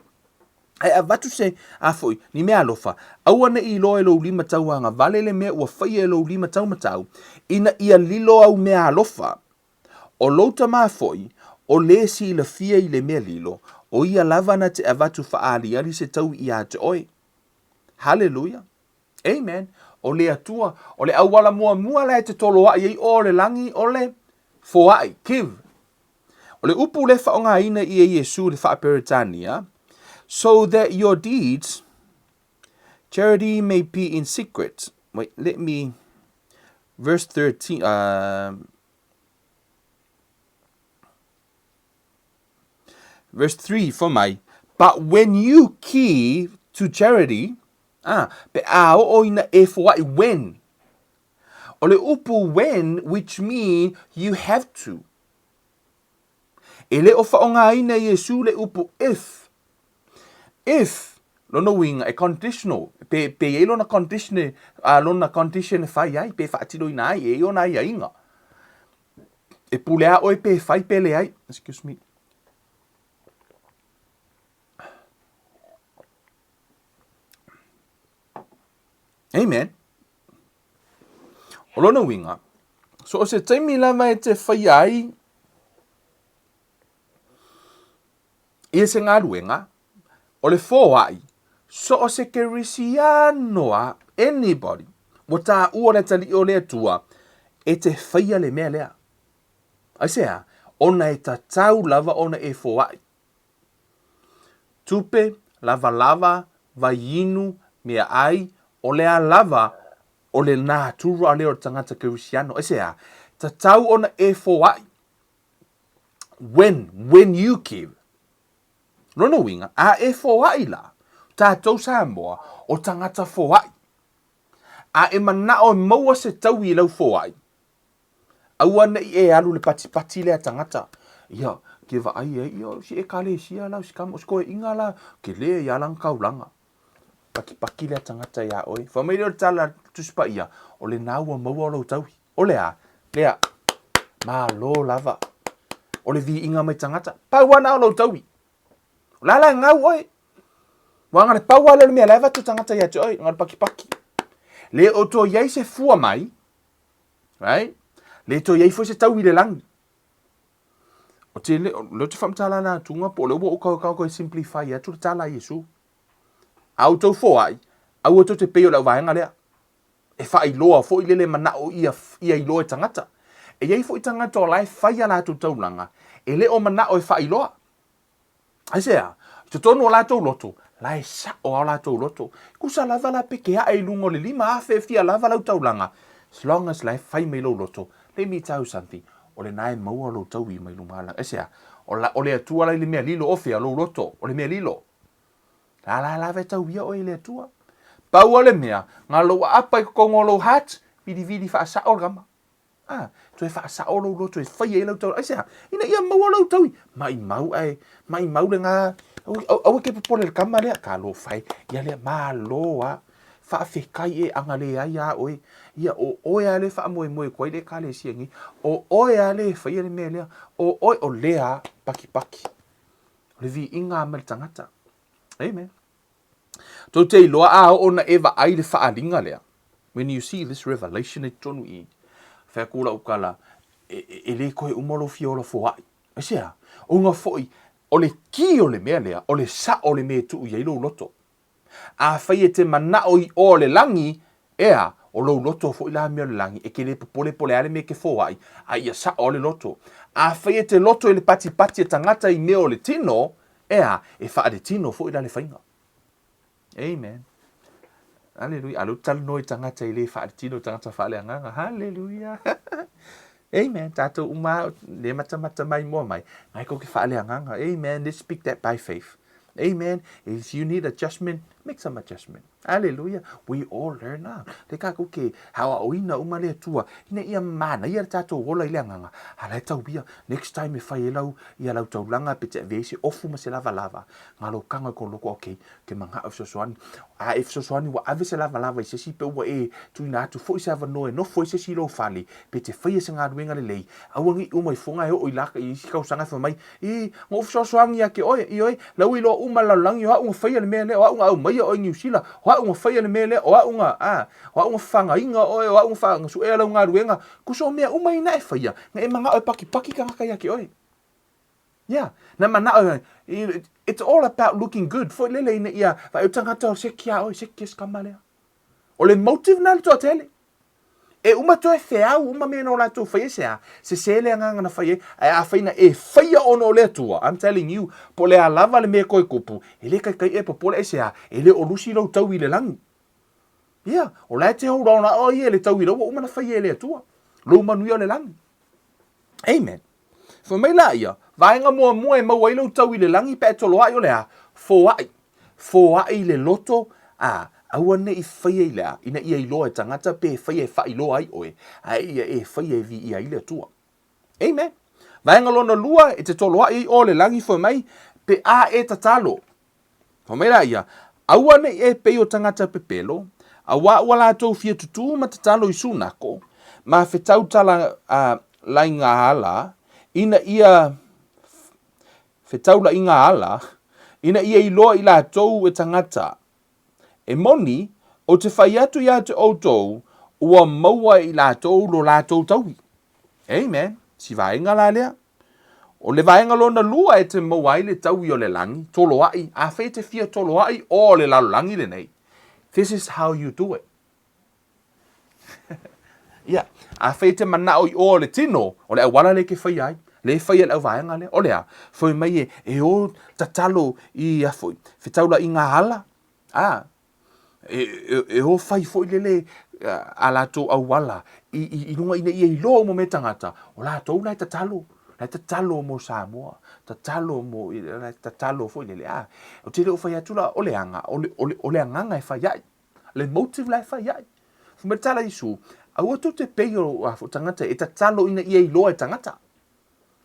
Ai a watu se a foi, ni mea alofa, aua na I loa lo lima tauanga, vale le mea ua whaia lo lima tau matau, ina ia lilo au mea alofa, o louta maa foi, o le si la fia I le mea lilo, o ia lavana te avatu faali ali se tau I a te oi. Hallelujah. Amen. O le atua, o le awala mua le te Toloa'i ai o le langi o le foai, kiv. O le upu le whaonga ina I Yesu le whaaperetania, so that your deeds, charity may be in secret. Wait, let me, verse 13, verse 3 for my, but when you give to charity, pe a o ina e foai when. O le upu when, which mean you have to. E le o whaongaina Iesu le upu if. If, lona winga, e conditional. Pe e lona condition, lona condition whai ai, pe whaatiro ina ai, e ona ai ainga. E pulea oi pe whai pele ai. Excuse me. Amen. O lona winga. So o se taimi lama e te whai ai, ia se ngā ruenga, o le fōai, so o se kerisianoa, anybody, mo tā ua le tali o le atua, e te whaia le mea lea. Ai sea, ona e ta tau lava ona e fōai. Tupe, lava, vaiinu, mea ai, o lea lava, o le nā turu a leo tangata kerisiano. Ai sea, ta tau ona e fōai. When you give, Rono winga, a e fōai la, tātou Samoa, o tangata fōai. A e mana o maua se tau I lau fōai. Aua nei e alu le pati lea tangata. Ia, ke wa ai e, ia, si e kale sia lau, si kama, osko e inga la, ke lea ia lang kaulanga. Paki lea tangata ia oi. Whamei o tala tuspa ia, o le nāua maua o lau tau. O lea, ma lo lava. O le vi inga mai tangata. Pauana o lau tau. Lala ngau oi. Wanga le paua le mea leva tu tangata ia tu oi. Ngar paki. Le o to iai se fua mai. Right? Le to iai fo se tau I le langi. O te le te whamtala nā tunga po le ua o kau simplify ia tu le tala Iesu. Au tau fo ai. Au o to te peo lau vaenga lea. E wha I loa fo I lele mana o ia I loa tangata. E iai fo I tangata o lai whaia la tu taulanga. E le o mana o e wha I loa. Ai sea, te tono o lātou loto, lai sa o au lātou loto. Kusa lava la peke a e lungo le lima a Faafefea lava lau taulanga. As long as lai whai mai lau loto, let me tell you something, o le nae maua lau tau I mai lunga ala. Ai sea, o le atua lai le mea lilo ofea lau loto, o le mea lilo. La ve tau ia o le atua. Pau le mea, ngā lau apa I kongo lau hat, vidi wha sa o gama. Tu e wha sa o lau loto, e whai e lau tau. Ai sea, ina ia maua lau tau. Mai mau le ngā, au ke popole le kama lea, ka lo whai, ia lea maa loa, Faafekai e anga le ai a oe, ia o oe ale wha moe kwa le ka le siangi, o oe ale whai le mea lea, o oe o lea paki. Le vi inga mele tangata. Amen. Tau te loa a ona eva ai le wha alinga lea. When you see this revelation e tonu I, whea kula ukala, e le koe umolo fiola fōai. E sea, o ngā fōi, o le ki o le mea lea, o le sa o le mea tuu iei lou loto. A whai e te mana o I o le langi, ea, o lou loto fōi la mea o le langi, e ke le pole ale me ke fōai, a ia sa o le loto. A whai e te loto e le pati e tangata I mea o le tino, ea, e wha de tino fōi la le whainga. Amen. Hallelujah. Alu tal noi tangata I le wha de tino tangata wha le anganga. Hallelujah. Amen. Tato uma le mata mai mo mai. Ngai ko ke wha le anganga. Amen. Let's speak that by faith. Amen. If you need adjustment, make some adjustment. Hallelujah. We all learn now. Te ka ko ke hawa o ina uma le tua. Ina ia mana ia tato wola I le anganga. Hala tau bia. Next time if I lau ia lau tau langa pe te vesi ofu ma se lava. Ngalo kanga ko loko okay. Ke manga of sosoani. A if sosoani wa ave se lava I se si pe wa e tu ina tu foi se ava no foi se si lo fali. Pe te fai se ngā ruenga le lei. Awangi umai fonga e o I laka I si kausanga fa mai. I ngof sosoani ya ke oi I oi lau I lo uma la langi wa unga fai le mele wa unga au mai o New Zealand. Wa unga fai le mele o wa unga fanga inga oi wa unga fanga su e lau ngā ruenga. Kuso mea uma ina e fai ya. Nga e manga oi paki ka ngaka ya ke oi. Yeah. Na mana it's all about looking good. Foi lele ina ia va utangata o se kia skamalea. O le motive na to tele. E uma to e feau, uma me no la to fai sea. Se sele anga na fai a faina e fai ono le tua. I'm telling you, po le lava le me koi kupu. Ele kai e po le sea. Ele o lusi lo tau I le langi. Yeah, o la te ho rona o ye le tau I lo uma na fai le tua. Lo manu yo le langi. Amen. Fo mai la ia, vaenga mua e mau lo tau I le langi pe Toloa'i o lea. Fōai le loto Aua ne I whaia I lea, ina ia I loa e tangata pe whaia e whai loa ai oe, a ia e whaia e vi ia I lea tua. Amen. Vaenga lona lua e te Toloa'i o le langi fo mai, pe a e tatalo. Fo mai la ia, aua ne e pe o tangata pepelo, awa wala tau fia tutu ma tatalo I sunako, ma fetau tala la inga ala, ina ia fetau la inga ala, ina ia I loa I la tau e tangata. E moni, o te whai atu ia te outou, ua maua I la tau lo la tau taui. Amen. Si vaenga la lea. O le vaenga lona lua e te maua I le taui o le langi, Toloa'i, a Faafefea Toloa'i o le lalolangi le nei. This is how you do it. Yeah. A Faafefea mana o le tino, o le awala le ke whai ai. Le whai au vaenga le, o lea, whai mai e o tatalo I a whai. Whetaula I ngā hala. E o whai fo le a la tō au wala I runga ina I lo mo me tangata o la tō lai tatalo mo Samoa tatalo mo tatalo fo le o te o whai atula o le anga o le anganga e whai ai le motive lai whai ai fu me tala isu a o te pei o a tangata e tatalo ina I lo e tangata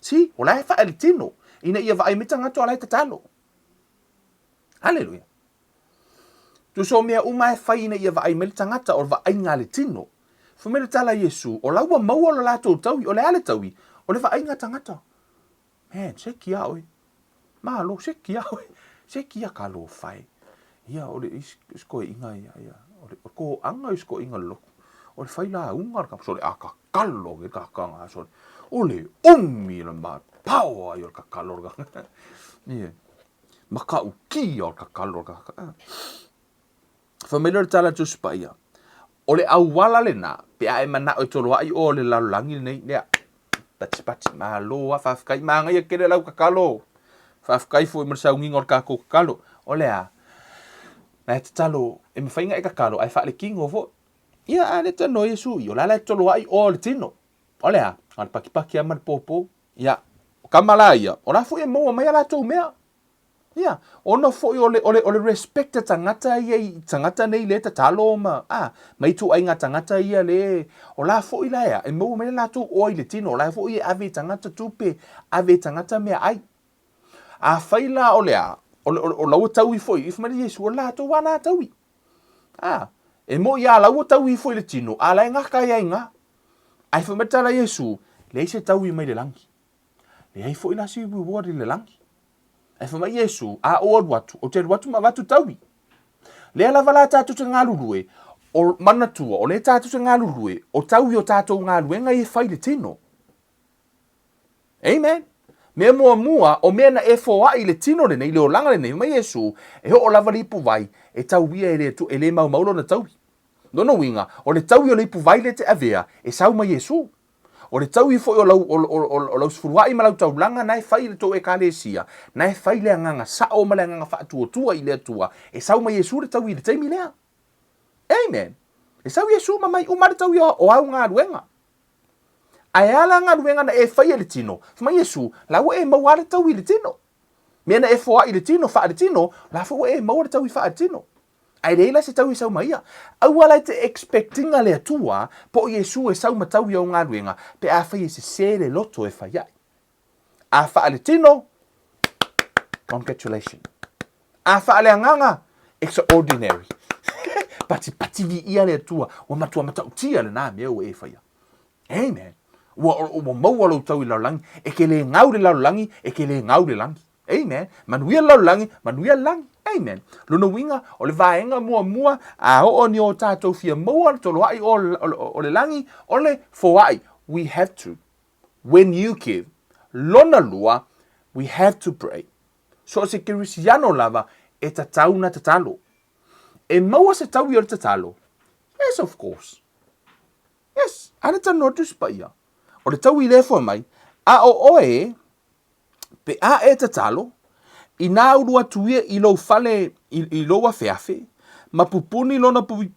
si o lai whai le tino ina ia vai me tangata o lai tatalo hallelujah. Tu so mea umai whai na ia vai mele tangata o vai ngā le tino. Fu mele tala Yesu, o laua maua lo lātou taui, o le ale taui, o le vai ngā tangata. Man, se kia oe. Malo, se kia oe. Se kia ka lo whai. Ia, o le isko inga ia. O le ko anga isko inga loko. O le whai la unga ka, so le a ka kalo ke ka kanga. So o le umi le ma pao ai o ka kalo ka. Ia. Maka uki o ka kalo ka. Famelo le tala tu spaia. O le au wala le na, pe a e mana o Toloa'i o le lalolangi nei, lea. Pati, maa loa, whawhkai, maa ngai a kere lau kakalo. Whawhkai fo e marasau ngingo ka kakalo. O lea, na te talo, e me whainga e kakalo, ai whaale kingo fo. Ia, a le tano Yesu, I o lala e Toloa'i o le tino. O lea, al paki amar popo. Ia, o kamala ia, o la fo e moa mai ala tau mea. Yeah, ono fo ole respect tangata ia tangata nei le tatalo ma mai tu ai nga tangata ia le o la fo ila ia e mo me la tu o ile tino la fo ia ave tangata tupe ave tangata me ai a faila o le o la tau I fo if mari Yesu la tu wana tau e mo ia la tau I fo ile tino ala nga ka ia nga ai fo metala Yesu le se tau I mai le langi le ai fo ila si bu le langi e whamai Yesu, a o watu, o te watu ma watu taui. Lea la wala tātou te ngālurue, o manatua, o le tātou te ngālurue, o taui o tātou ngālue, ngai e whai le tino. Amen. Mea mua, o mea na e fōa I le tino le nei, le o langa le nei, mai Yesu, e ho o lava le ipu vai, e tau ia e le mau maulo na taui. Nono winga, o le taui o le ipu vai le te avea, e sau mai Yesu. O le tau I fo o lau sfuruai ma lau tau langa nai whai le tō e kālesia, nai whai le anganga sao ma le anganga whaatua I le atua, e sau mai Yesu le tau I le teimi lea. Amen. E sau Yesu ma mai umare tau I o au ngā ruenga. Ai ala ngā ruenga na e whai le tino, ma Yesu, lau e mau ale tau I le tino. Mea na e fōa I le tino, wha le tino, la fo e mau ale tau I wha le tino. Ai reila se tau I sau maia. Au ala te expectinga le atua, po Yesu e sau matau I au ngā ruenga, pe a whai e se sere loto e whai ai. A wha le tino, congratulations. A wha le anganga, extraordinary. Pati vi ia le atua, o matua matau tia le nā mea o e whai. Amen. Ua maua lau tau I laulangi, e ke le ngau le laulangi, e ke le ngau le langi. Amen. Manuia laulangi, manuia langi. Amen. Luna winga, o le vaenga mua, a o ni o tātou fia maua, Toloa'i o le langi, o le foai. We have to. When you give, lona lua, we have to pray. So se kirisiano lava, e tatau na tatalo. E maua se tau I o le tatalo. Yes, of course. Yes, ana ta notus pa ia. O le tau I le fo mai, a o oe, pe a e tatalo, I nā urua tuia I lo fale I lo a Faafefea, ma pupuni lona pui,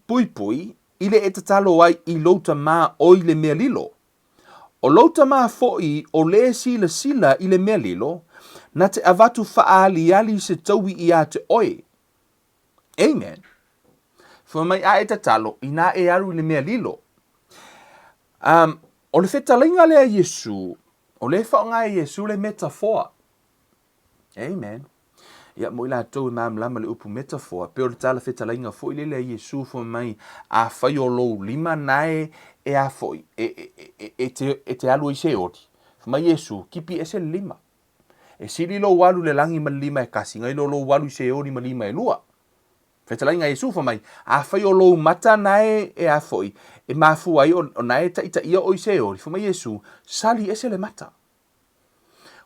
I le e tatalo ai I lo ta mā o I le mea lilo. O lo ta mā foi o le sila I le mea lilo, na te avatu faali se taui I a te oe. Amen. Whamai a e tatalo, ina e aru le mea lilo. O le whetalainga lea Yesu, o le whaonga e Yesu le metaphor. Amen. Ia mo ila tau mam lama le upu metaphor, pe o le tala whetalainga fo ile lea Yesu whamai a whai o lou lima nae e a foi, e te alu i se oti. Whamai Yesu, kipi e se lima. E siri lo walu le langi ma lima e kasi, ngai lo walu i se ori ma lima e lua. Whetalainga Yesu whamai, a whai o lou mata nae e a foi, e mafu ai o nae ta ita ia o i se ori. Whamai Yesu, sali e se le mata.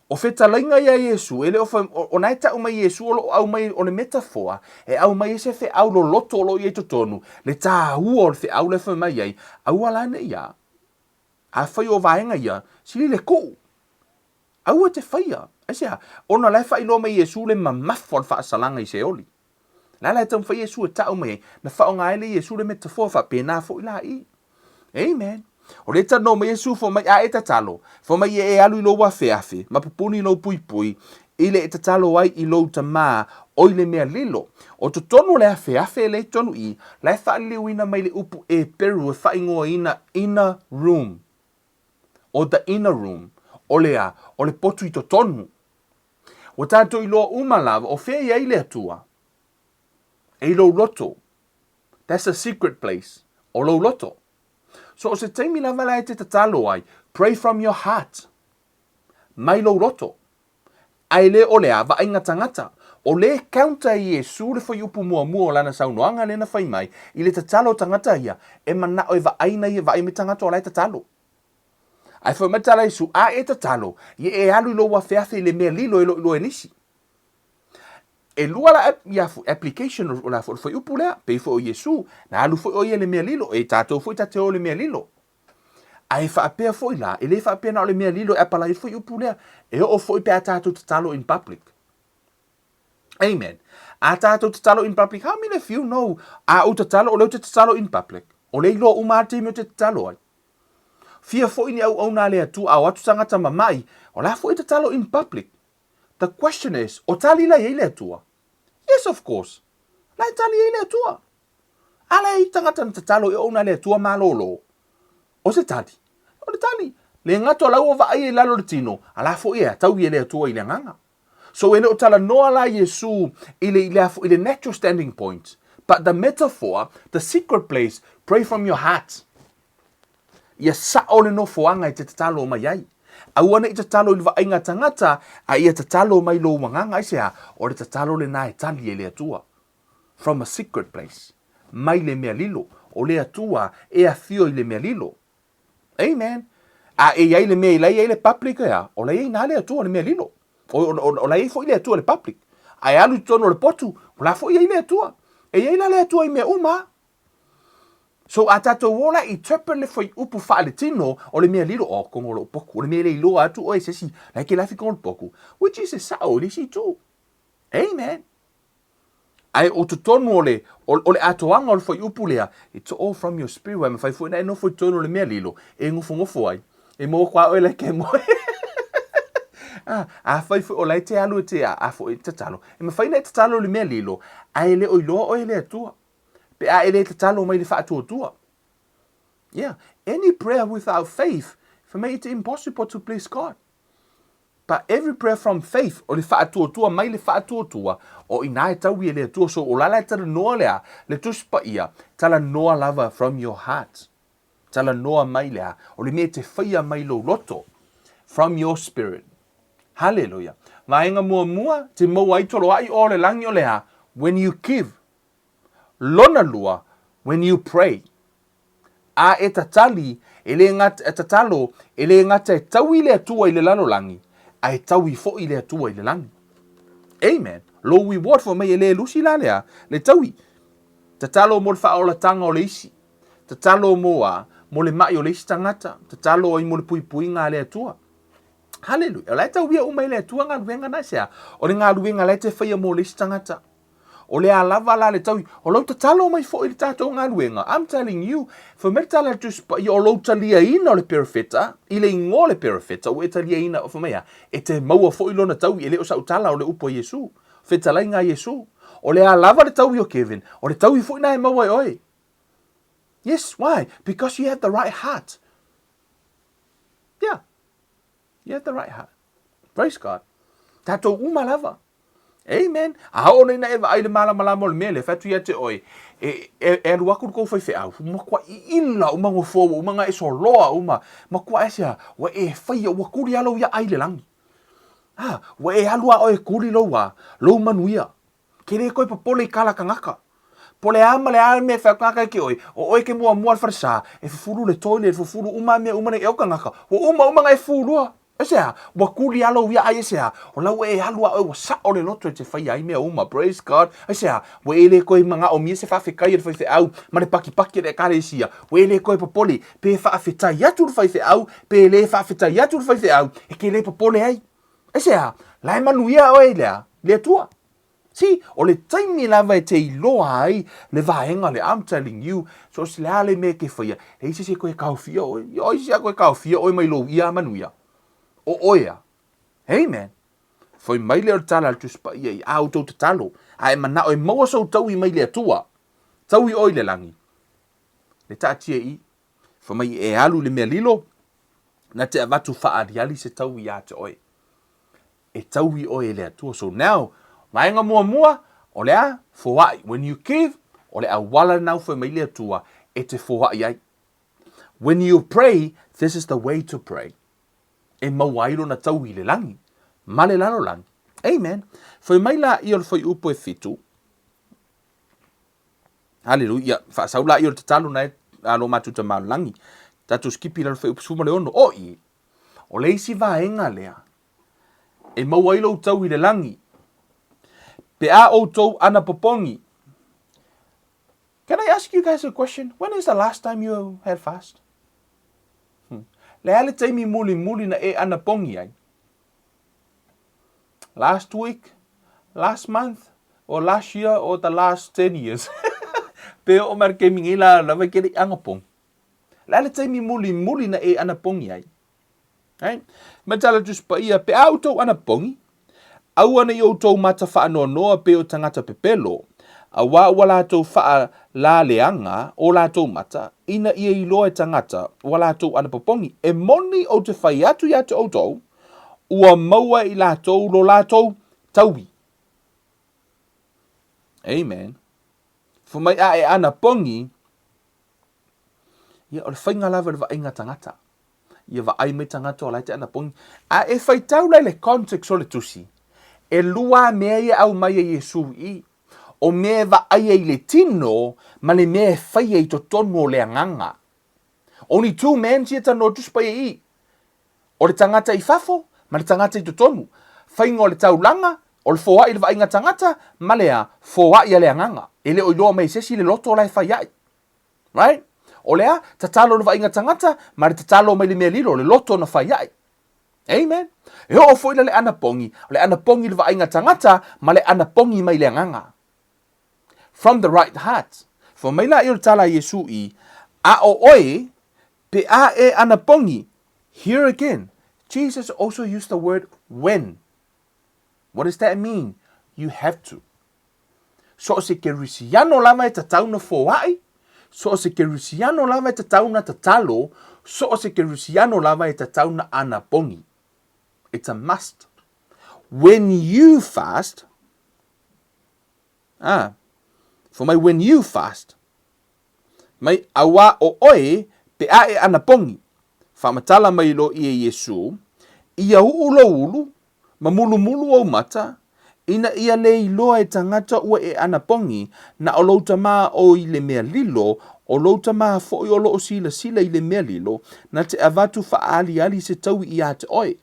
O whetalainga ia Yesu, ele o nae ta umai Yesu au mai o le metaphor, e au mai se fe au lo loto lo i e totonu, le ta hua o le fe au le whamai ai, au alane ia, a whai o vaenga ia, sili le kou, au te whaia, asia, ona lai whai no mai Yesu le mamafo le whaasalanga i se oli. Lai tam whai Yesu e tau mai, na whao ngai le Yesu le metaphor wha pēnā fo ila i. Amen. O le tano mai Yesu fo mai a e tatalo, fo mai e alu i lo wa feafe, ma pupuni lo pui pui, ile e tatalo ai i lo tamā, o ile mea lilo. O to tonu le a feafe le tonu i, lai whaali wina mai le upu e peru e whaingoa ina inner room. O the inner room, o le potu i to tonu. O tātou i loa umalawa, o whea ia ile atua. E lo loto. That's a secret place. O lo loto. So o se teimi lava la e te tatalo ai, pray from your heart. Mai lo loto. Ai le o le ava ai ngata. O le counter i Yesu le whai upu mua lana saunoanga le na whai mai, i le tatalo tangata ia, e mana o va aina ia va ai me tangata o lai tatalo. Ai whai matala Yesu, a e tatalo, i e alu lo wa feafe le mea lilo e lo enisi. E lua la application o la foi upu lea, pe fo o Yesu, na alu foi o ia le mea lilo, e tātou foi tate o le mea lilo. Ai whaapea foi la, e le whaapea na o le mea lilo, e pala i foi upu lea, e o foi pe a tātou tatalo in public. Amen. A tātou tatalo in public, how many of you know a o tatalo o leo te tatalo in public? O le ilo umate me o te tatalo ai. Fia foi ni au na lea tu a watu tangata mamai, o la foi tatalo in public. The question is, o tali la ile atua? Yes, of course. La tali ile atua. Ala i tangata na tatalo e ona le atua malolo. O se tali. O le tali. Le ngato lau o va ai e lalo le tino. Ala fo ia, tau i le atua i le nganga. So ene o tala noa la Yesu ile natural standing point. But the metaphor, the secret place, pray from your heart. Ia sa o le no foanga i te tatalo mai ai. Awana i tatalo i va ainga tangata, a ia tatalo mai lo manganga isea, o le tatalo le nae tali e le atua. From a secret place. Mai le mea lilo, o le atua e a fio i le mea lilo. Amen. A e iai le mea i lai le public ea, o lai na le atua le mea lilo. O lai fo i le atua le public. A e alu tono le potu, o la fo i le atua. E iai la le atua i mea uma. So a tātou wola i tupe le whai upu wha le tino o le mea lilo o kongolo poku. O le mea le ilo atu o e sesi lai ke lafi kongolo poku. Which is a sao le si tū. Amen. Ai o tu tonu o le atoanga o le whai upu lea. It's all from your spirit. Wai mawhai fwoi na e no whai tonu o le mea lilo. E ngofo ai. E mo kwa oe le ke moe. A whai fwoi o lai te alu e te a fwoi te talo. E mawhai na e te talo le mea lilo. Ai le o iloa o e le atua. Pe a ele te talo mai le whaatua. Yeah. Any prayer without faith, for me it's impossible to please God. But every prayer from faith, o le whaatua mai le whaatua, o inae tau i le atua, so o lala tala noa lea, le tuspa ia, tala noa lava from your heart. Tala noa mai lea, o le mea te whaia mai lo loto, from your spirit. Hallelujah. Ngaenga mua, te mau ai Toloa'i o le langi o lea, when you give, lona lua, when you pray. A e tatali, ele ngata e tatalo, ele ngata e tau i le atua i le lalolangi, a e tau i fo i le atua i le langi. Amen. Lo reward for me ele lusi la lea, le tau i. Tatalo mo le whaola tanga o le isi. Tatalo mo le mai o le isi tangata. Tatalo i mo le pui ngā le atua. Hallelujah. O lai tau ia umai le atua ngā luenga na sea. O le ngā luenga lai te whaia mo le isi tangata. O le alava la le tau, o lau tatalo mai fo i le tātou ngā luenga. I'm telling you, for me tala tuspa i o lau talia ina o le perifeta, i le ingo le perifeta, o e talia ina o whamea, e te maua fo i lona tau i le o sa utala o le upo Yesu, fetalai ngā Yesu. O le lava le tau o Kevin. O le tau I fo ina e maua oi. Yes, why? Because you have the right heart. Yeah. You have the right heart. Praise God. Tatou uma lava. Amen. A o nei na e vai le mala mo le mele fatu ia te oi. E luaku ko faifea. Uma kwa ila uma ngofo uma nga so loa uma. Ma kwa esa wa e fai wa kuri alo ia ai le langi. Wa e alua o e kuri loa. Lo manuia. Kere koe pa pole kala kangaka. Pole ama le alme fa kangaka ki oi. O oi ke mua farsa. E fufuru le toilet, fufuru uma me uma ne e kangaka. O uma nga e fulua. Esea, wa kuli alo ia ai esea. O lau e halua o sa o le loto e te whai ai mea uma. Praise God. Esea, wa ele koe mga o mia se whawhekai e whaife au. Ma le paki e kare sia. Wa ele koe papole. Pe whawhetai atu le whaife au. Pe le whawhetai atu le whaife au. E ke le papole ai. Esea, lai manuia o e lea. Lea tua. Si, o le taimi lava e te iloa ai. Le vahenga le I'm telling you. So se le ale me ke whaia. E isi se koe kaufia oi. O isi se koe kaufia oi mai lo ia manuia. O oia. Amen. Foi mai leo tala al tuspa ia I auto te talo. Ai mana o maua so tau I mai lea tua. Tau I oi le langi. Le tatia I. Foi mai e alu le mea lilo. Na te avatu whaariali se tau I ate oi. E tau I oi lea tua. So now, maenga mua, o lea, fowai. When you give, o lea wala nau foi mai lea tua. E te fowai ai. When you pray, this is the way to pray. E mauailo na tau I le langi. Male lalo langi. Amen. Foi mai la I o le foi upo e fitu. Hallelujah. Whaasau la I o le tatalo na e alo matuta malu langi. Tatu skipi la le foi upo suma le ono. O I. O le isi vaenga lea. E mauailo tau I le langi. Pe a o tau ana popongi. Can I ask you guys a question? When is the last time you had fast? Le ale taimi muli na e ana pongi ai. Last week, last month, or last year, or the last 10 years. Pe o mar ke mingila la vai kere anga pong. Le ale taimi muli na e ana pongi ai. Right? Matala just pa ia pe auto ana pongi. Au ana I o tau mata wha noa pe o tangata pepelo. A wala tau wha la leanga o la tau mata. Ina ia I loa e tangata wala tau ana popongi. E moni o te whai atu ia te o tau. Ua maua I la tau lo la tau tauwi. Amen. Fumai a e ana pongi. Ia o le whainga lava le wa inga tangata. Ia wa ai me tangata o la te ana pongi. A e whai tau lai le context o le tusi. E lua mea ia au mai e Yesu I. O mea va ai e le tino, ma le mea e whai e to tonu o le anganga. Only two men si e tano tuspa I. O le tangata I fafo, ma le tangata I to tonu. Whainga o le taulanga, o le foa I le vainga tangata, ma lea foa I le anganga. E le oiloa mai sesi le loto o lai whai ai. Right? O lea, tatalo le vainga tangata, ma le tatalo mai le mea lilo, le loto na whai ai. Amen. E o foi le ana pongi le vainga tangata, ma le ana pongi mai le anganga. From the right heart. For mai la I tala Yesu I, a o oi, pe a e ana pongi. Here again, Jesus also used the word when. What does that mean? You have to. So se ke risiano lama e tatau na foai, so se ke risiano lama e tatau na tatalo, so se ke risiano lama e tatau na ana pongi. It's a must. When you fast, for my when you fast, mai awa o oe pe a e ana pongi. Whamatala mai lo I e Yesu, ia ulu, mamulu o mata, ina ia le iloa e tangata ua e ana pongi, na o louta maa o I le mea lilo, o louta maa fo I o loo sila I le mea lilo, na te avatu ali se tau I a te oe.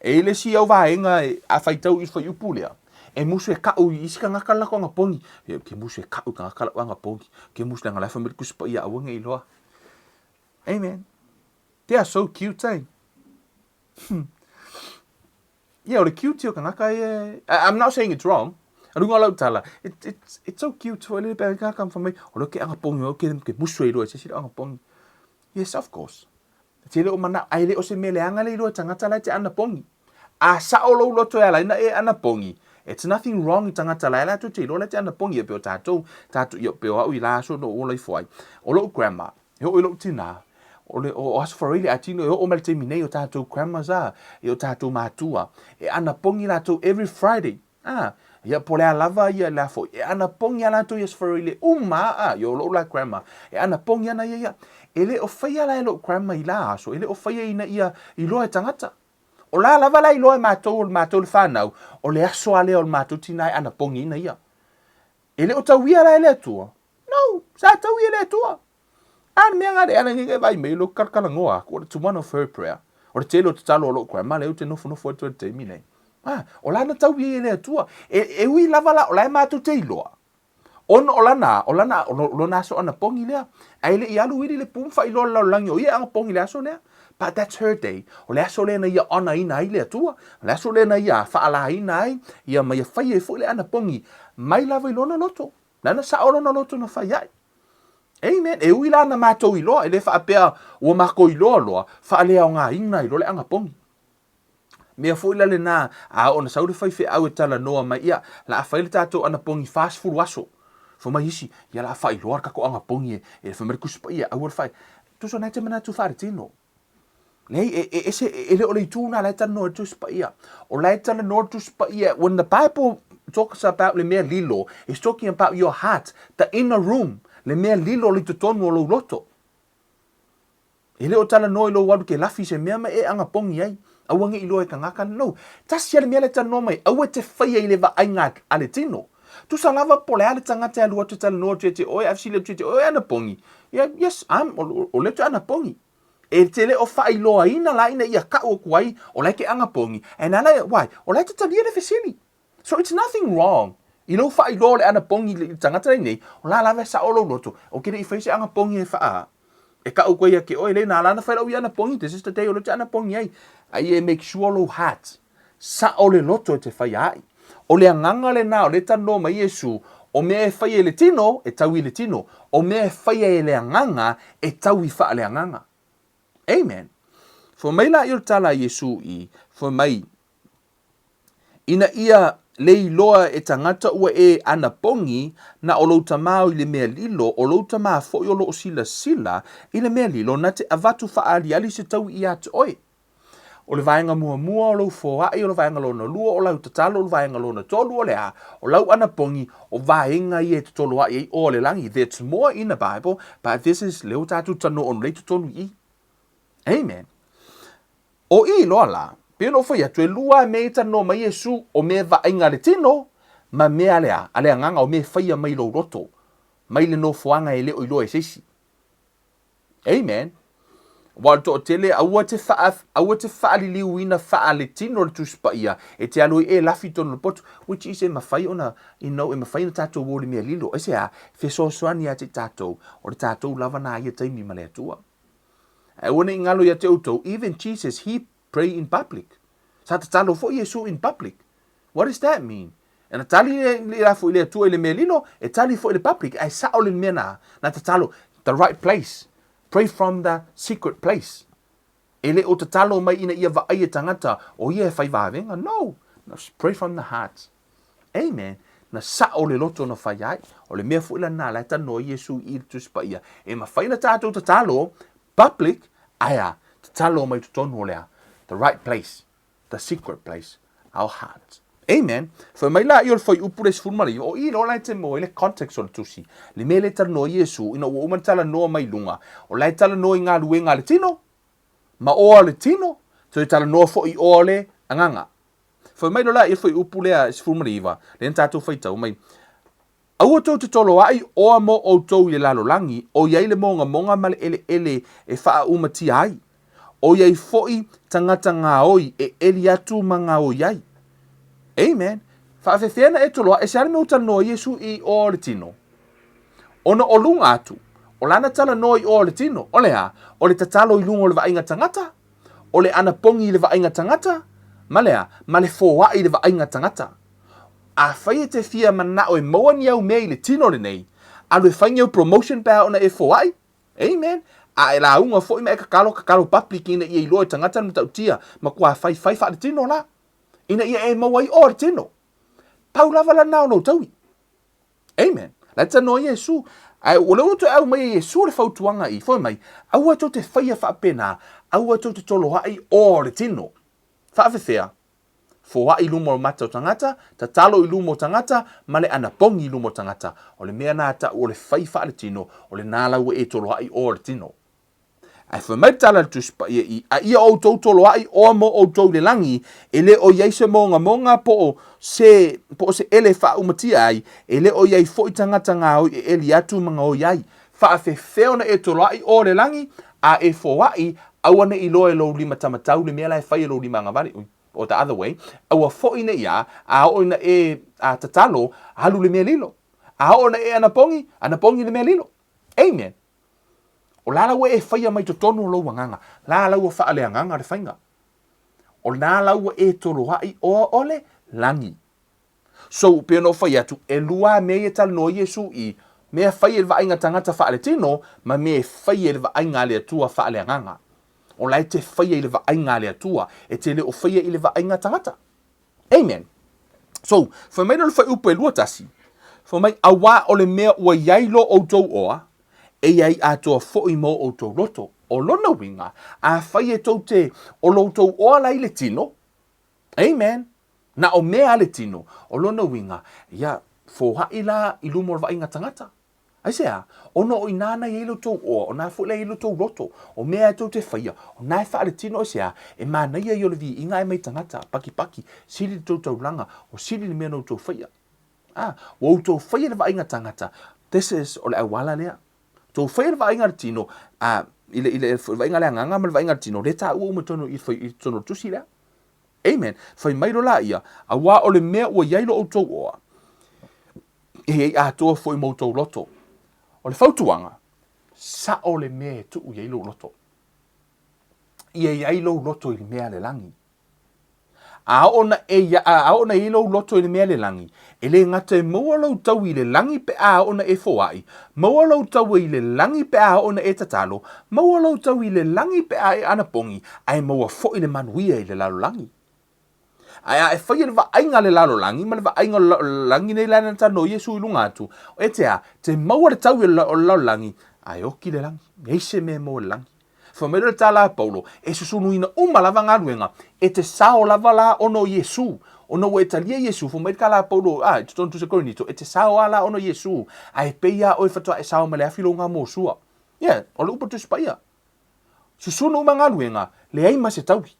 E le si au vaenga a whaitau I whai upulea. E musu e kau I isi ka ngaka lako anga pongi. Ke musu e kau ka ngaka lako anga pongi. Ke musu nga laifa meriku sipa ia awanga I loa. Amen. They are so cute, eh? Yeah, the cute ka ngaka I'm not saying it's wrong. Arunga lau tala. It's so cute. So ele pe ka kam famai. O lo ke anga pongi o ke musu e loa se anga pongi. Yes, of course. Te le o mana aile o se mele anga le loa tangata lai te ana pongi. A sa o lo loto ala ina e ana pongi. It's nothing wrong I tangata lai la tu te ilo le te ana pongi e peo tātou i peo au I la so no o lai fuai. O lo grandma, he o ilo tina, o asfarili atino e o malte minei o tātou grandma za, e o tātou mātua. E ana pongi la tu every Friday. Ia pole a lava ia la fo. E ana pongi ala tu asfarili yo lo la grandma. E ana pongi ana ia. Ele o faia la lo grandma I la aso, ele o faia ina ia I lo e tangata. O la lava la I lo e mātou le whanau, o le aso ale o le mātou tinai ana pongi ina ia. Ele o tauia la ele atua. No, sa tauia ele atua. An mea ngare ana nge vai me lo karkala ngoa, ko le one of her prayer. O le telo te talo o lo grandma le o te nofo atu te mine. O la na tauia ele atua. E ui lava la o la e mātou te iloa. O lana so ana pongi lea. Ai le I alu iri le pumfa I lo la langi o ia anga pongi le aso lea. But that's her day. O le aso le na ia ona ina ai le atua. O le aso le na ia faala ina ai. Ia mai fai e fu le ana pongi. Mai lava I lona loto. Lana sa o lona loto na fai ai. Amen. E ui lana mātou I loa. E le faa pea ua mako I loa loa. Faa lea o ngā ina I lo le anga pongi. Mea fu ila le na a ona sauri Faafefea au e tala noa mai ia. La a fai le tātou ana pongi fast food waso. Fo mai isi, ia la fai loar kako anga pongi e fa mer kuspa ia au fai. Tu so naite mana tu fare tino. Lei e le ole tuna la tan no tu spa ia. O la tan no tu spa ia when the Bible talks about le mea lilo, it's talking about your heart, the inner room. Le mea lilo le tonu lo loto. E le o tala no lo wadu ke lafi se mea e anga pongi ai. Awangi ilo e kangaka no. Tasi le mea le tan no mai, awe te fai ile va ainga ale tino. Tu sa lava pole ale tangata alu atu tala no te oi afsi le te oi ana pongi. Yes, o le ana pongi. E te le o fai loa ina la ina ia ka o kuai o le ke anga pongi. And ala why? O le te tali le fesili. So it's nothing wrong. I lo fai loa le ana pongi le tangata nei. O la lava sa o lo loto. O kere I fai se anga pongi e faa. E ka o kuai ke oi le na lana fai lo ana pongi. This is the day o le te ana pongi ai. Ai e make sure lo hat. Sa o le loto te fai ai. O le anganga le na o le tano mai Yesu, o mea e whaia le tino, e tau I le tino. O mea e whaia e le anganga, e tau I wha le anganga. Amen. Fo mai la I tala Yesu I, fo mai, ina ia le iloa e tangata ua e ana pongi, na o louta mau I le mea lilo, o louta maa fo I o lo sila sila, I le mea lilo, na te avatu wha ali se tau I atu oi. O le vaenga mua o lau foai, o le vaenga lona lua, o lau tatalo, o le vaenga lona tolu o le a, o lau ana pongi, o vaenga I e te Toloa'i OA le langi. There's more in the Bible, but this is leo tatu tano on leitu tonu I. Amen. O I loa la, pelo foi atu e lua me tano mai Yesu, o me vaenga le tino, ma mea lea, ale anganga o me whaia mai lo roto, mai le no foanga e leo I loa e sesi. Amen. Wal to tele aua te whaali liuina whaale tino le tuspa ia, e te aloi e lafi tono le potu, which is e mawhai ona, e mawhai na tātou wole mea lilo, e se a, whesosoani a te tātou, o le tātou lava na ia taimi ma le atua. E wana I ngalo ia te autou, even Jesus, he pray in public. Sa te talo fo Yesu in public. What does that mean? E na tali le lafo I le atua I le mea lilo, e tali fo I le public, ai sao le mea na te talo, the right place. Pray from the secret place. Ele o te talo mai ina ia va aia tangata o ia fai vavenga. No. Pray from the heart. Amen. Na sa o le loto na fai ai. O le mea fuila na la tano Yesu I tuspa ia. E ma fai na tātou te talo public aia. Te talo mai tutonu o lea. The right place. The secret place. Our heart. Amen. Fa mai la iol foi upure sfurmari o I lo lai te mo ele context o le tusi. Le me le tala Yesu ina o umantala no mai lunga. O lai tala no I ngā luenga le tino. Ma o le tino. So I tala no fo I o le anganga. Fa mai lo la iol foi upure sfurmari iwa. Le ntatou fai tau mai. Aua tau te Toloa'i OA mo o tau I lalo langi. O iai le monga male ele e faa umati ai. O iai foi tangata ngā oi e eli atu ma ngā oi ai. Amen. Faafefea na e toloa e seare me o tala noa Yesu I o le tino. Ona o lunga atu. O lana tala noa I o le tino. O lea, o le tatalo I lunga o le vainga tangata. O le ana pongi I le vainga tangata. Ma lea, ma le foa I le vainga tangata. A whai te fia mana o e moa ni au mea I le tino le nei. A le whainga o promotion pēa ona e foa I. Amen. A e la unga fo I me e kakalo public ina I loa tangata na tau tia. Ma kua whai wha le tino la. Ina ia e mawai o le tino. pau lava lana o lo taui. Amen. La tano Yesu. Ai o le to au mai Yesu le fautuanga I foi mai. Au atu te faia faapena. Au atu te toloa'i o le tino. Faafefea. Foa I lumo mata o tangata, ta talo I lumo tangata, male ana pongi I lumo tangata. O le mea na ta o le fai fa le tino, o le nala ue e toloa'i o le tino. Ai foi mai tala tu spa a ia o to toloa'i o mo o to le langi, ele o iai se monga po se ele fa umatia ai, ele o iai fo I tangata ngā o ele atu mga o iai. Faafefea na e toloa'i o le langi, a e foa'i awane I loe lo lima tamatau le mea lai fai lo lima ngavali. Or the other way, awa fo ina ia, a o ina e a tatalo, halu le mea lilo. A o na e anapongi le mea lilo. Amen. O lala ua e whaia mai to tonu lo wanganga. Lala ua wha ale anganga le whainga. O lala ua e toloa'i o ole langi. So, pia no whaia tu, e lua mea tal no Yesu I, mea whaia le vainga tangata wha ale tino, ma mea whaia le vainga le atua wha ale anganga. O lai te whaia I le vainga le atua, e te le o whaia I le vainga tangata. Amen. So, wha mai na le whai upo e lua tasi, wha mai awa o le mea ua iailo o tou oa, e iai atoa fo'i mo o tou loto. O lona winga, a whaia tau te o lo tou oa lai le tino. Amen. Na o mea le tino, o lona winga, ia, fōha I la I lumo le vainga tangata. Ai sea, ono o inana I ilo tau o, o nā fule ilo tau loto, o mea tau te whaia, o nā e whaare tino o sea, e mana ia I ole vi inga e mai tangata, paki, siri tau langa, o siri le mea no tau whaia. O tau whaia le vainga tangata, this is o le awala lea. Tau whaia le vainga tino, ile vainga lea nganga ma le vainga tino, le tā ua umatono I tono tusi lea. Amen. Whai mairo la ia, a wā o le mea ua iailo o tau oa, e hei a toa fwoi mo tau loto. O le fautuanga, sa o le mea tu u iai lo loto. Ia iai lo loto I le mea le langi. A ona I lo loto I le mea le langi. E le ngata e maua lau tau I le langi pe a ona e foai. Maua lau tau I le langi pe a ona e tatalo. Maua lau tau I le langi pe a e anapongi. Ai maua fo I le manuia I le lalo langi. Ai e whaia le vainga le lalo langi, ma le vainga langi nei lana tano Yesu I lunga atu. O e te maua le tau I lalo langi, ai oki le langi, eise me mo le langi. Whamere le tala Paulo, e susunu ina lava ngaruenga, e te sao lava la ono Yesu, ono e talia Yesu, whamere kala Paulo, e tuton tu se korinito, e te sao ala ono Yesu, ai peia o e fatua e sao ma le afilo ngā mōsua. O le upa tu spaia. Susunu ngaruenga, le aima se tauki.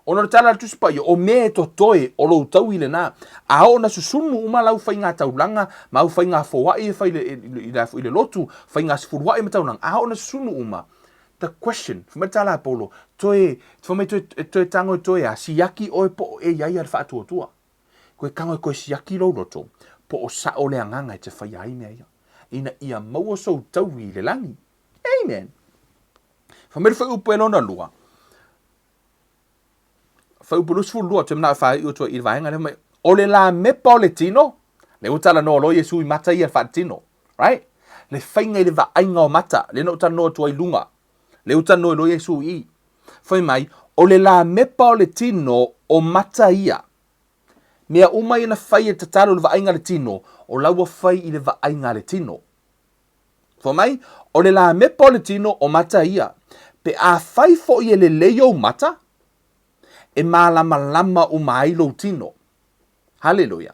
Ona tala tu spa o me to toe o lo tau ile na a ona susunu uma lau fainga taulanga mau fainga foa I fa ile lotu fainga sfurwa I mataunang a ona susunu uma the question from tala Paulo toe toe tango toe a siaki o po e ia ia fa tu tua ko kango ko siaki lo loto po o sa o le anganga te fa ia me ina ia mau so tau ile langi amen from me fa upelo na lua fau pulus fu lua te mna fa I to I vainga le mai o le la me paletino le utala no lo Yesu I mata ia fatino right le fainga I le vainga o mata le no tano to I lunga le utala no lo Yesu I foi mai o le la me paletino o mata ia mea uma ina fai e tatalo le vainga le tino o laua fai I le vainga le tino foi mai o le la me paletino o mata ia pe a fai fo I le leo mata e malama o mailo tino. Hallelujah.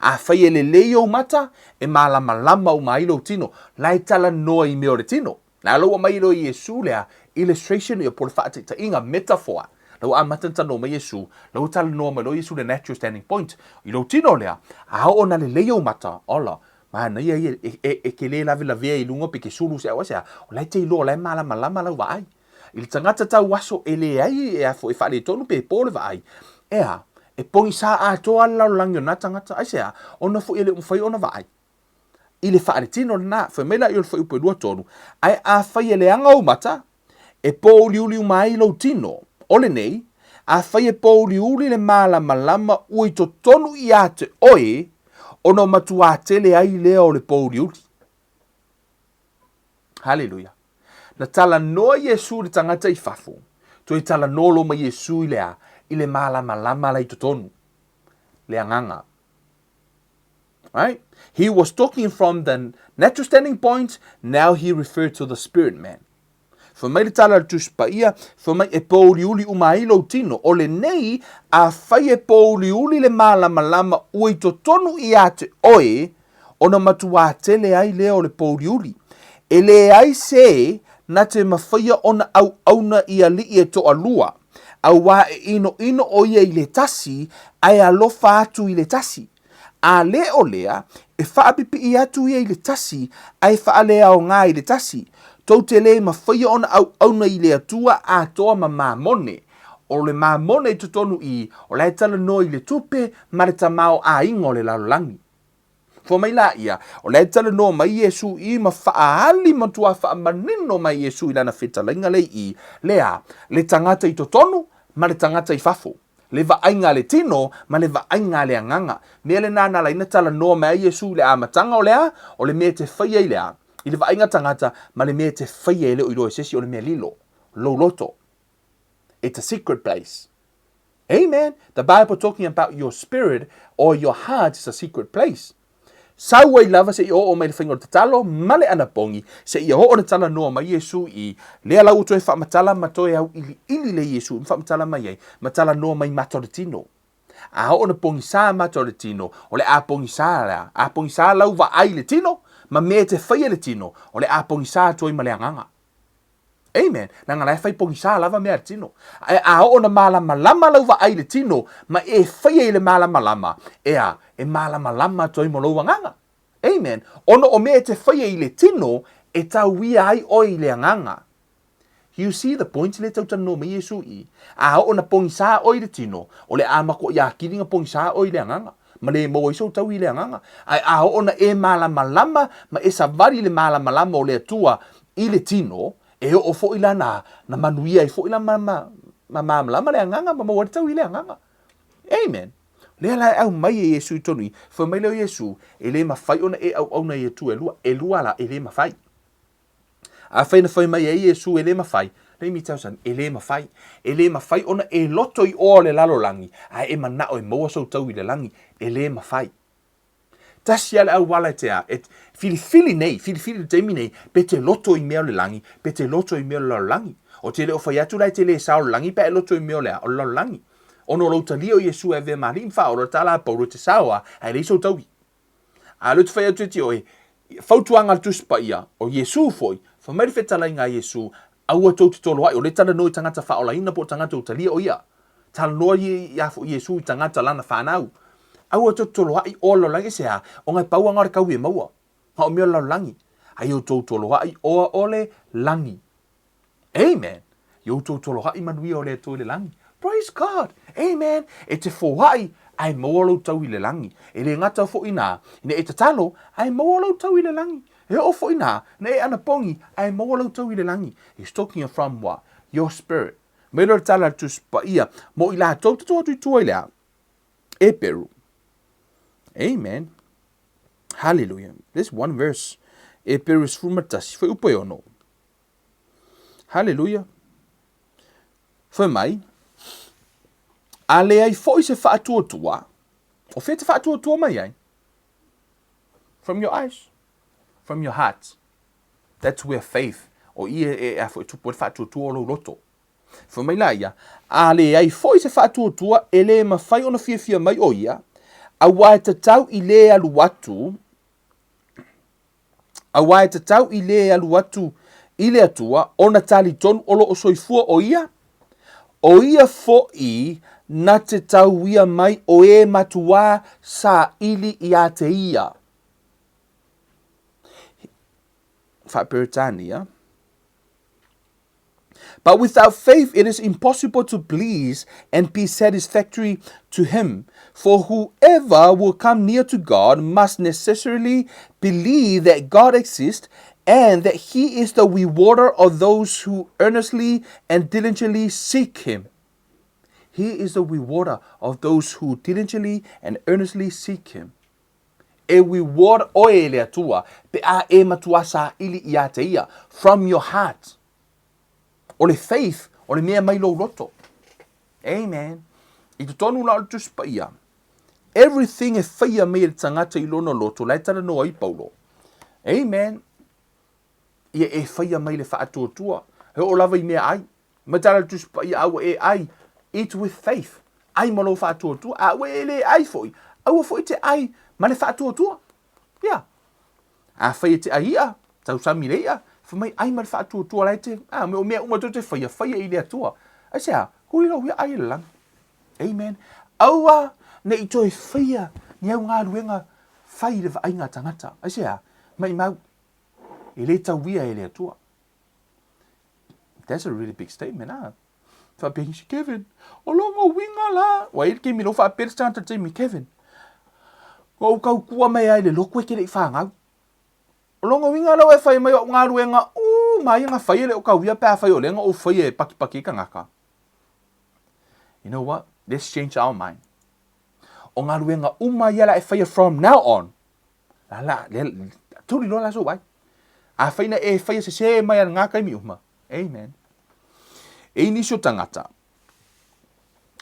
A whai le leo mata e malama o mailo tino. Lai tala noa I meo le tino. Na loa mailo I Yesu lea illustration I por whaate ta inga metaphor. Lau a matanta no mai Yesu. Lau tala noa mai lo Yesu le natural standing point. I lo tino lea. A o na le leo mata. Ola. Mana ia e ke le lawe la vea I lunga pe ke sulu se awa sea. O lai te ilo lai malama lau vai. Il tangata tau waso ele ai e a fo e whale tonu pe pole vai. Ea, e pongi sa a toa lau langio na tangata ai sea, ona fo ele umwhai ona vai. Ile whale tino na, wha mela I ol whai upo lua tonu, ai a whai ele anga o mata, e po liuli mai lo tino, ole nei, a whai e po liuli le malama ui to tonu I a te oe, ono matua tele ai leo le po liuli. Hallelujah. Na tala noa Yesu le tangata I fafu. To I tala nolo ma Yesu I lea. I le malama lai totonu. Le anganga. Right? He was talking from the natural standing point. Now he referred to the spirit man. Whamai le tala tus pa ia, whamai e pōli uli umailo tino. O le nei, a whai e pōli uli le malama lama ui to tonu i a te oe, o na matua tele ai leo le pōli uli. E le ai se, na te mawhaia ona au auna i a li e to alua. Au wā e ino o ia i le tasi, ai alofa atu i le tasi. A le o lea, e whaapipi i atu ia i le tasi, ai whaalea o ngā i le tasi. Tau te le mawhaia ona au auna i le atua a toa ma mamone. O le mamone te tonu i, o le tala no i le tupe, ma le tamao a ingo le lalolangi. Fo mai la ia, o le tala no mai Yesu i ma whaali matua whaamanino mai Yesu i lana whetalainga le i, lea, le tangata i to tonu, ma le tangata i fafo. Le vaainga le tino, ma le vaainga le anganga. Mea le nana la ina tala no mai Yesu le amatanga o lea, o le mea te whaia i lea. I le vaainga tangata, ma le mea te whaia i leo i loe sesi o le mea lilo. Lo loto. It's a secret place. Amen. The Bible talking about your spirit or your heart is a secret place. Sau ai lava se i o mai le whainga o te talo, male ana pongi, se i o na tala noa mai Yesu i lea lau utoe whaamatala matoe au ili le Yesu, whaamatala mai ei, matala noa mai matoretino. A o na pongi sa matoretino, o le a pongi sa lea, a pongi sa lau va ai le tino, ma me te whaia le tino, o le a pongi sa toi ma le anganga. Amen. Nanga lai whai pongi sa lava mea le tino. A o na malama lama lau va ai le tino, ma e whaia i le malama lama, ea, e malama lama toi mo lau anganga. Amen. Ono o mea te whaia i le tino, e tau wia ai o i le anganga. You see the point le tau tano me Yesu i. A o na pongi sa o i le tino, o le amako ia kiringa pongi sa o i le anganga. Ma le mo iso tau i le anganga. Ai a o na e malama lama, ma e savari le malama lama o le atua i le tino, e o fo ila na manuia i fo ila lama le anganga, ma mo tau i le anganga. Amen. Lea lai au mai e Yesu i tonu i, wha mai leo Yesu, e le mawhai ona e au na i tu e lua la e le mawhai. A whaina whai mai e Yesu e le mawhai, le mi tau san, e le mawhai ona e loto i o le lalolangi, a e mana o e maua sau tau i le langi, e le mawhai. Tasi ale au wala te a, fili nei, fili teimi nei, pe te loto i mea le langi, pe te loto i mea le lalolangi. O te leo whai atu lai te le sao langi, pe e loto i mea le o lalolangi. Ono louta lio Yesu e ve marim fa o tala pauro te sawa ai le so tawi. A le tfai atu ti oe fautuanga tus pa ia o Yesu foi. Fa mai fetala nga Yesu au atu te Toloa'i o le tala no tangata fa ola ina po tangata o talia o ia. Tal no ia fo Yesu tangata lana fa nau. Au atu Toloa'i o lo langi se a o ngai pau anga ka wi maua. Ha o mi lo langi. Ai o Toloa'i o ole langi. Amen. Yo Toloa'i manui o le to le langi. Praise God. Amen. E te whowai, ai mawalo tau i le langi. E le ngata fo ina, ne e te talo, ai mawalo tau i le langi. E o fo ina, ne e anapongi, ai mawalo tau i le langi. He's talking from what? Your spirit. Melo tala tu spa ia, mo ila tau te toa tu lea. E peru. Amen. Hallelujah. This one verse. E peru is frumatasi. Foi upo ono. Hallelujah. Foi mai. A le ai foi se whaatuatua. O whete whaatuatua mai ai. From your eyes. From your heart. That's where faith. O ia e a foi tupu whaatuatua o lo roto. Foi mai la ia. A le ai foi se whaatuatua e le mawhai ona fia mai o ia. A wae te tau i le alu watu. A wae te tau i le alu watu. I le atua ona tali tonu olo o soifua o ia. O ia fo i na te tau ia mai o e matua sa ili i a te ia. Whaperitania. But without faith it is impossible to please and be satisfactory to him. For whoever will come near to God must necessarily believe that God exists and that he is the rewarder of those who earnestly and diligently seek him. He is the rewarder of those who diligently and earnestly seek him. E reward oe le atua, pe a e matua sa ili i a te ia, from your heart. O le faith, o le mea mai lo roto. Amen. I te tonu la tuspa ia. everything e whaia mai le tangata I lono loto, lai tana no ai Paulo. Amen. Ia e whaia mai le whaatotua. He o lava I mea ai. Matara tu spa I awa e ai. Eat with faith. Ai malo whaatotua. A we ele ai foi. Awa foi te ai. Ma le whaatotua. Ia. A whaia te ai ia. Tau sami le ia. Whamai ai ma le whaatotua lai te. Me o mea umato te whaia. Whaia I le atua. Ai sea. Hui lau ia ai le lang. Amen. Aua. Ne I toi whaia. Ni au ngā ruenga. Whai le vai ngā tangata. Ai sea. Mai mau. I le tau wia e le atua. That's a really big statement, ah. Whapea si Kevin, o longo winga la. Wa il ke mino whapea stanta te mi Kevin. O kau kua mai ai le loko e kere I whangau. O longo winga la e whai mai o ngā ruenga. Mai ngā whai le o kau wia pēr whai o lenga o whai e paki ka ngaka. You know what? Let's change our mind. O ngā ruenga mai la e whai from now on. La, turi lola so wai. A whai na e whai se mai ngā kai mi uma. Amen. E nisio tangata.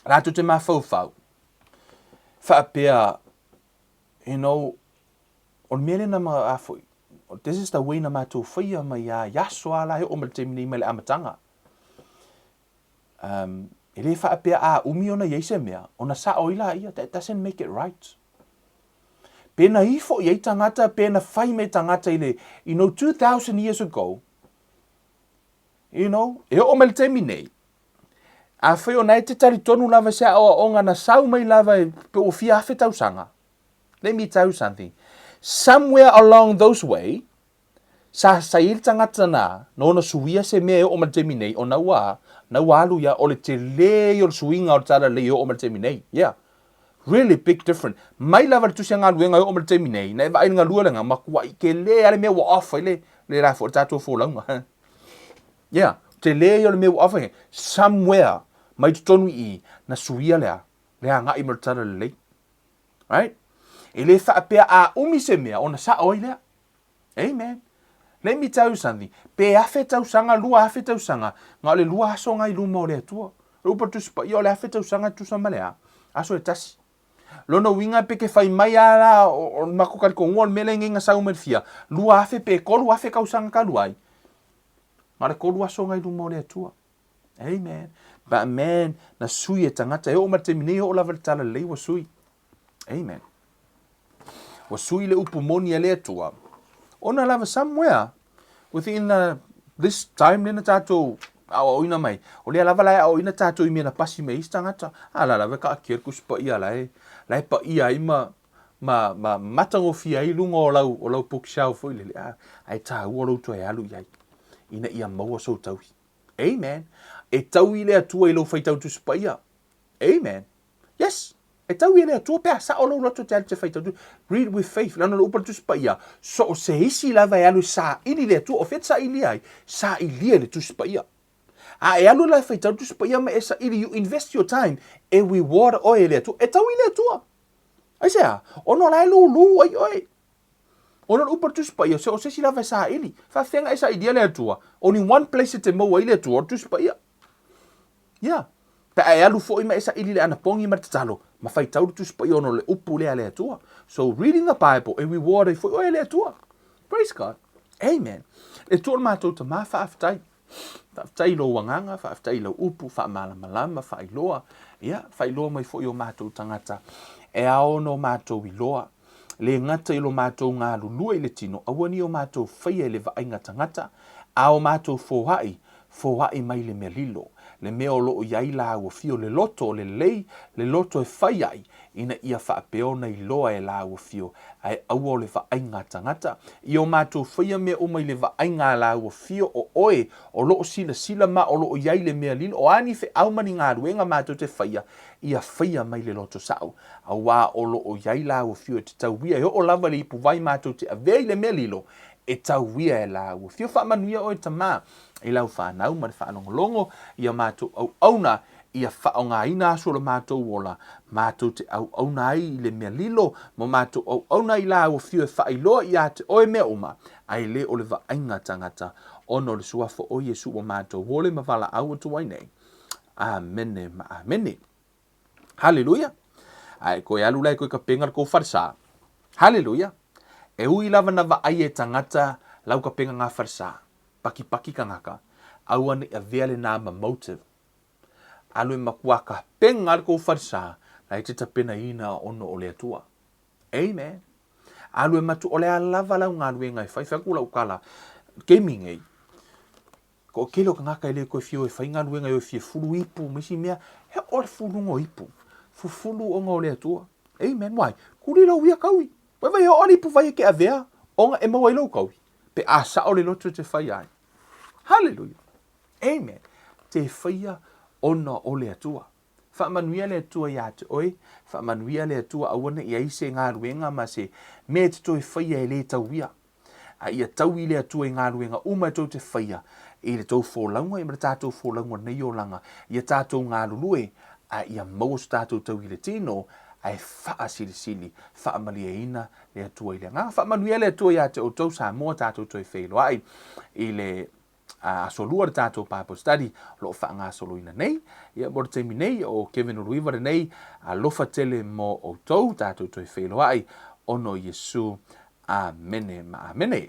Rato te mawhau. Faafefea, you know, on mele na mga afoi. This is the way na mātou whaia mai a yaso ala he o mal te mini mai le amatanga. E le faafefea a umi ona yeise mea, ona sa oila ia, that doesn't make it right. Pena ifo iei tangata, pena whai me tangata ile, you know, 2,000 years ago, you know, e o mal te mini. A whai o nei te tari tonu lava sea o ngana sau mai lava pe o fia awhi tausanga. Let me tell you something. Somewhere along those way, sa il tangata na, no na suia se mea o mal te mini, o na alu ia o le te le o suinga o tala le o mal te mini. Yeah. Really big difference. Mai lava tu sia ngā luenga o mal te mini, na eva ai ngā luenga, makua I ke le ale mea wa ofa le rafo o tatua fōlaunga. Yeah. Te le o le mea wa ofa somewhere. Mai tonu I na suia lea ngā I martara le. Right? E le whaapea a umi se mea o na sa oi lea. Amen. Let me tell you something. Pe awhi tausanga, lua awhi tausanga. Ngā le lua aso ngai luma o lea tua. Rupa tuspa I o le awhi tausanga tusama lea. Aso e tasi. Lono winga pe ke whai mai ala o makokari ko ngol mele ngenga sa umerfia. Lua awhi pe kolu awhi kausanga ka luai. Ngā le kolu aso ngai luma o lea tua. Amen. But man, na sui e tangata, e o mate mine o lava tala lei wa sui. Amen. Wa sui le upu moni e le tua. Ona lava somewhere, within this time, nena tātou, au ina mai. O lea lava lai au ina tātou I mena pasi me is tangata. Ala lava ka akir kuspa ia lai. Lai pa ia I ma matango fia I lunga o lau pukishau fo I le. Ai tā ua lau e alu iai. Ina ia maua so tauhi. Amen. E tau I le atua I lau whaitau tu spaia. Amen. Yes. E tau I le atua pēr sa o lau roto te te whaitau tu. Read with faith. Lana lau upa tu spaia. So o se hisi lava e alu sa ili le atua. O fet sa ili ai. Sa ili le tu spaia. A e alu la whaitau tu spaia ma e sa ili. You invest your time. E reward o e le atua. E tau I le atua. Ai sea. Ono la e lu ai oi. Ona upa tu spaia. So o se si lava sa ili. Faafefea e sa ili le atua. Only one place te maua I le atua tu spaia. Yeah. Ta e alu fo I ma esa ili le ana pongi ma te talo. Ma fai tauru tu spa ono le upu le atua. So reading the Bible e reward fo o le atua. Praise God. Amen. E tōna mātou ta mā whaafetai. Whaafetai lo wanganga, whaafetai lo upu, whaamalama, whaailoa. Ia, whaailoa mai fo I o mātou tangata. E ao no mātou I loa. Le ngata I lo mātou ngā lulua I le tino. Awani o mātou whaia le vainga tangata. Ao mātou fōhai mai le mea lilo. Le mea o loo iai la ua fio le loto le lei, le loto e whai ai, ina ia whaapeona I loa e la ua fio, ai aua o le whainga tangata. I o mātou whaia mea o mai le whainga la ua fio o oe, o loo sila ma o loo iai le mea lilo, o ani whi aumani ngā ruenga mātou te whaia, ia whaia mai le loto sao. A wā o loo iai la ua fio e te tauia, e o lava le ipu vai mātou te avei le mea lilo, e tauia e la ua fio whaamanuia o e tamā. I lau whanau ma le whaanongolongo ia mātou au auna ia whaonga ina aso le mātou wola mātou te au auna ai le mea lilo mo mātou au auna I la o fio e whailoa I a te oe mea uma ai le o le vainga tangata ono le suafo o Yesu o mātou wole ma wala au atu ai nei. Amene ma amene. Hallelujah. ai koe alu lai koe ka penga ko farsa. Haleluia. E ui lava na vaai e tangata lau ka penga ngā farsa. Paki ka ngaka. Awane a vea le nā ma motive. Alu e makua ka penga ko farsa. Na i te tapena ina ono o le atua. Amen. Alu e matu o le alava lau ngā lue ngai whai kula ukala. Gaming ei. Ko kelo ka ngaka ele ko fio e whai ngā lue ngai o fie fulu ipu. Misi mea he o le fulu ngo ipu. Fulu o ngā le atua. Amen. Wai. Kuri lau ia kaui. Vai he o le ipu vai ke a vea. Onga e mawai lau kaui. Pe asa o le loto te whai ai. Hallelujah. Amen. Te whaia ona o le atua. Whaamanuia le atua ia te oi. Whaamanuia le atua awana i aise ngā ruenga ma se me te toi whaia e le tauia. A ia tau i le atua i ngā ruenga uma tau te whaia. I le tau fōlaunga, i mara tātou fōlaunga nei o langa. Ia tātou ngā lulue. A ia maus tātou tau i le tino. Ai wha sili, wha malia ina le atua i le ngā. Wha manuia le atua ia te o tau sa mua tātou toi whailo ai. I le solua le tātou Bible study, lo wha ngā solo ina nei. Ia mora teimi nei o Kevin Uruiwara nei, lofa tele mo o tau tātou toi whailo ai. Ono Yesu, amene ma amene.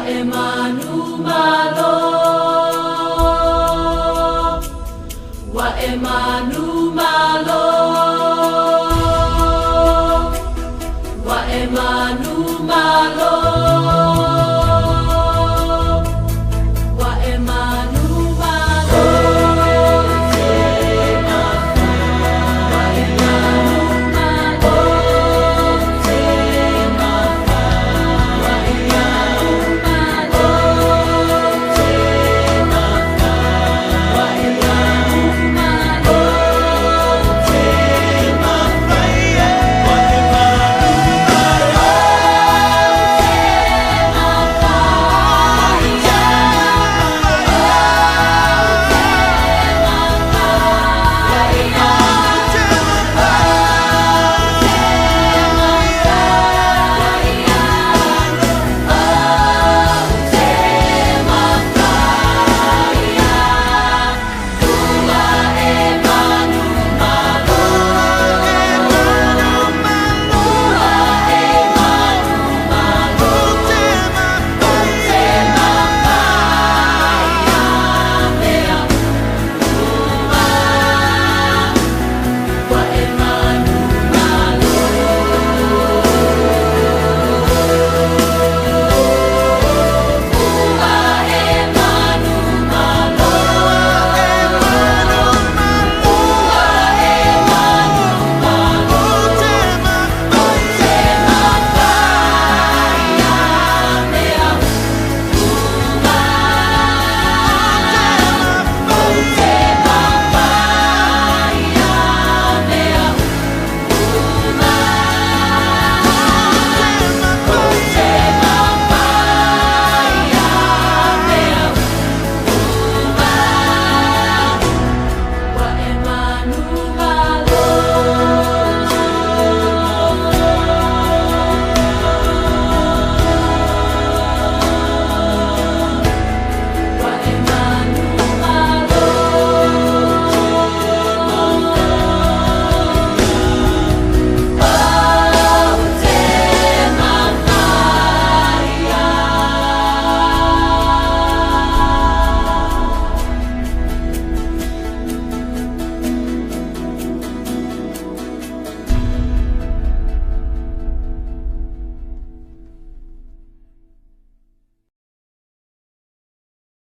e mai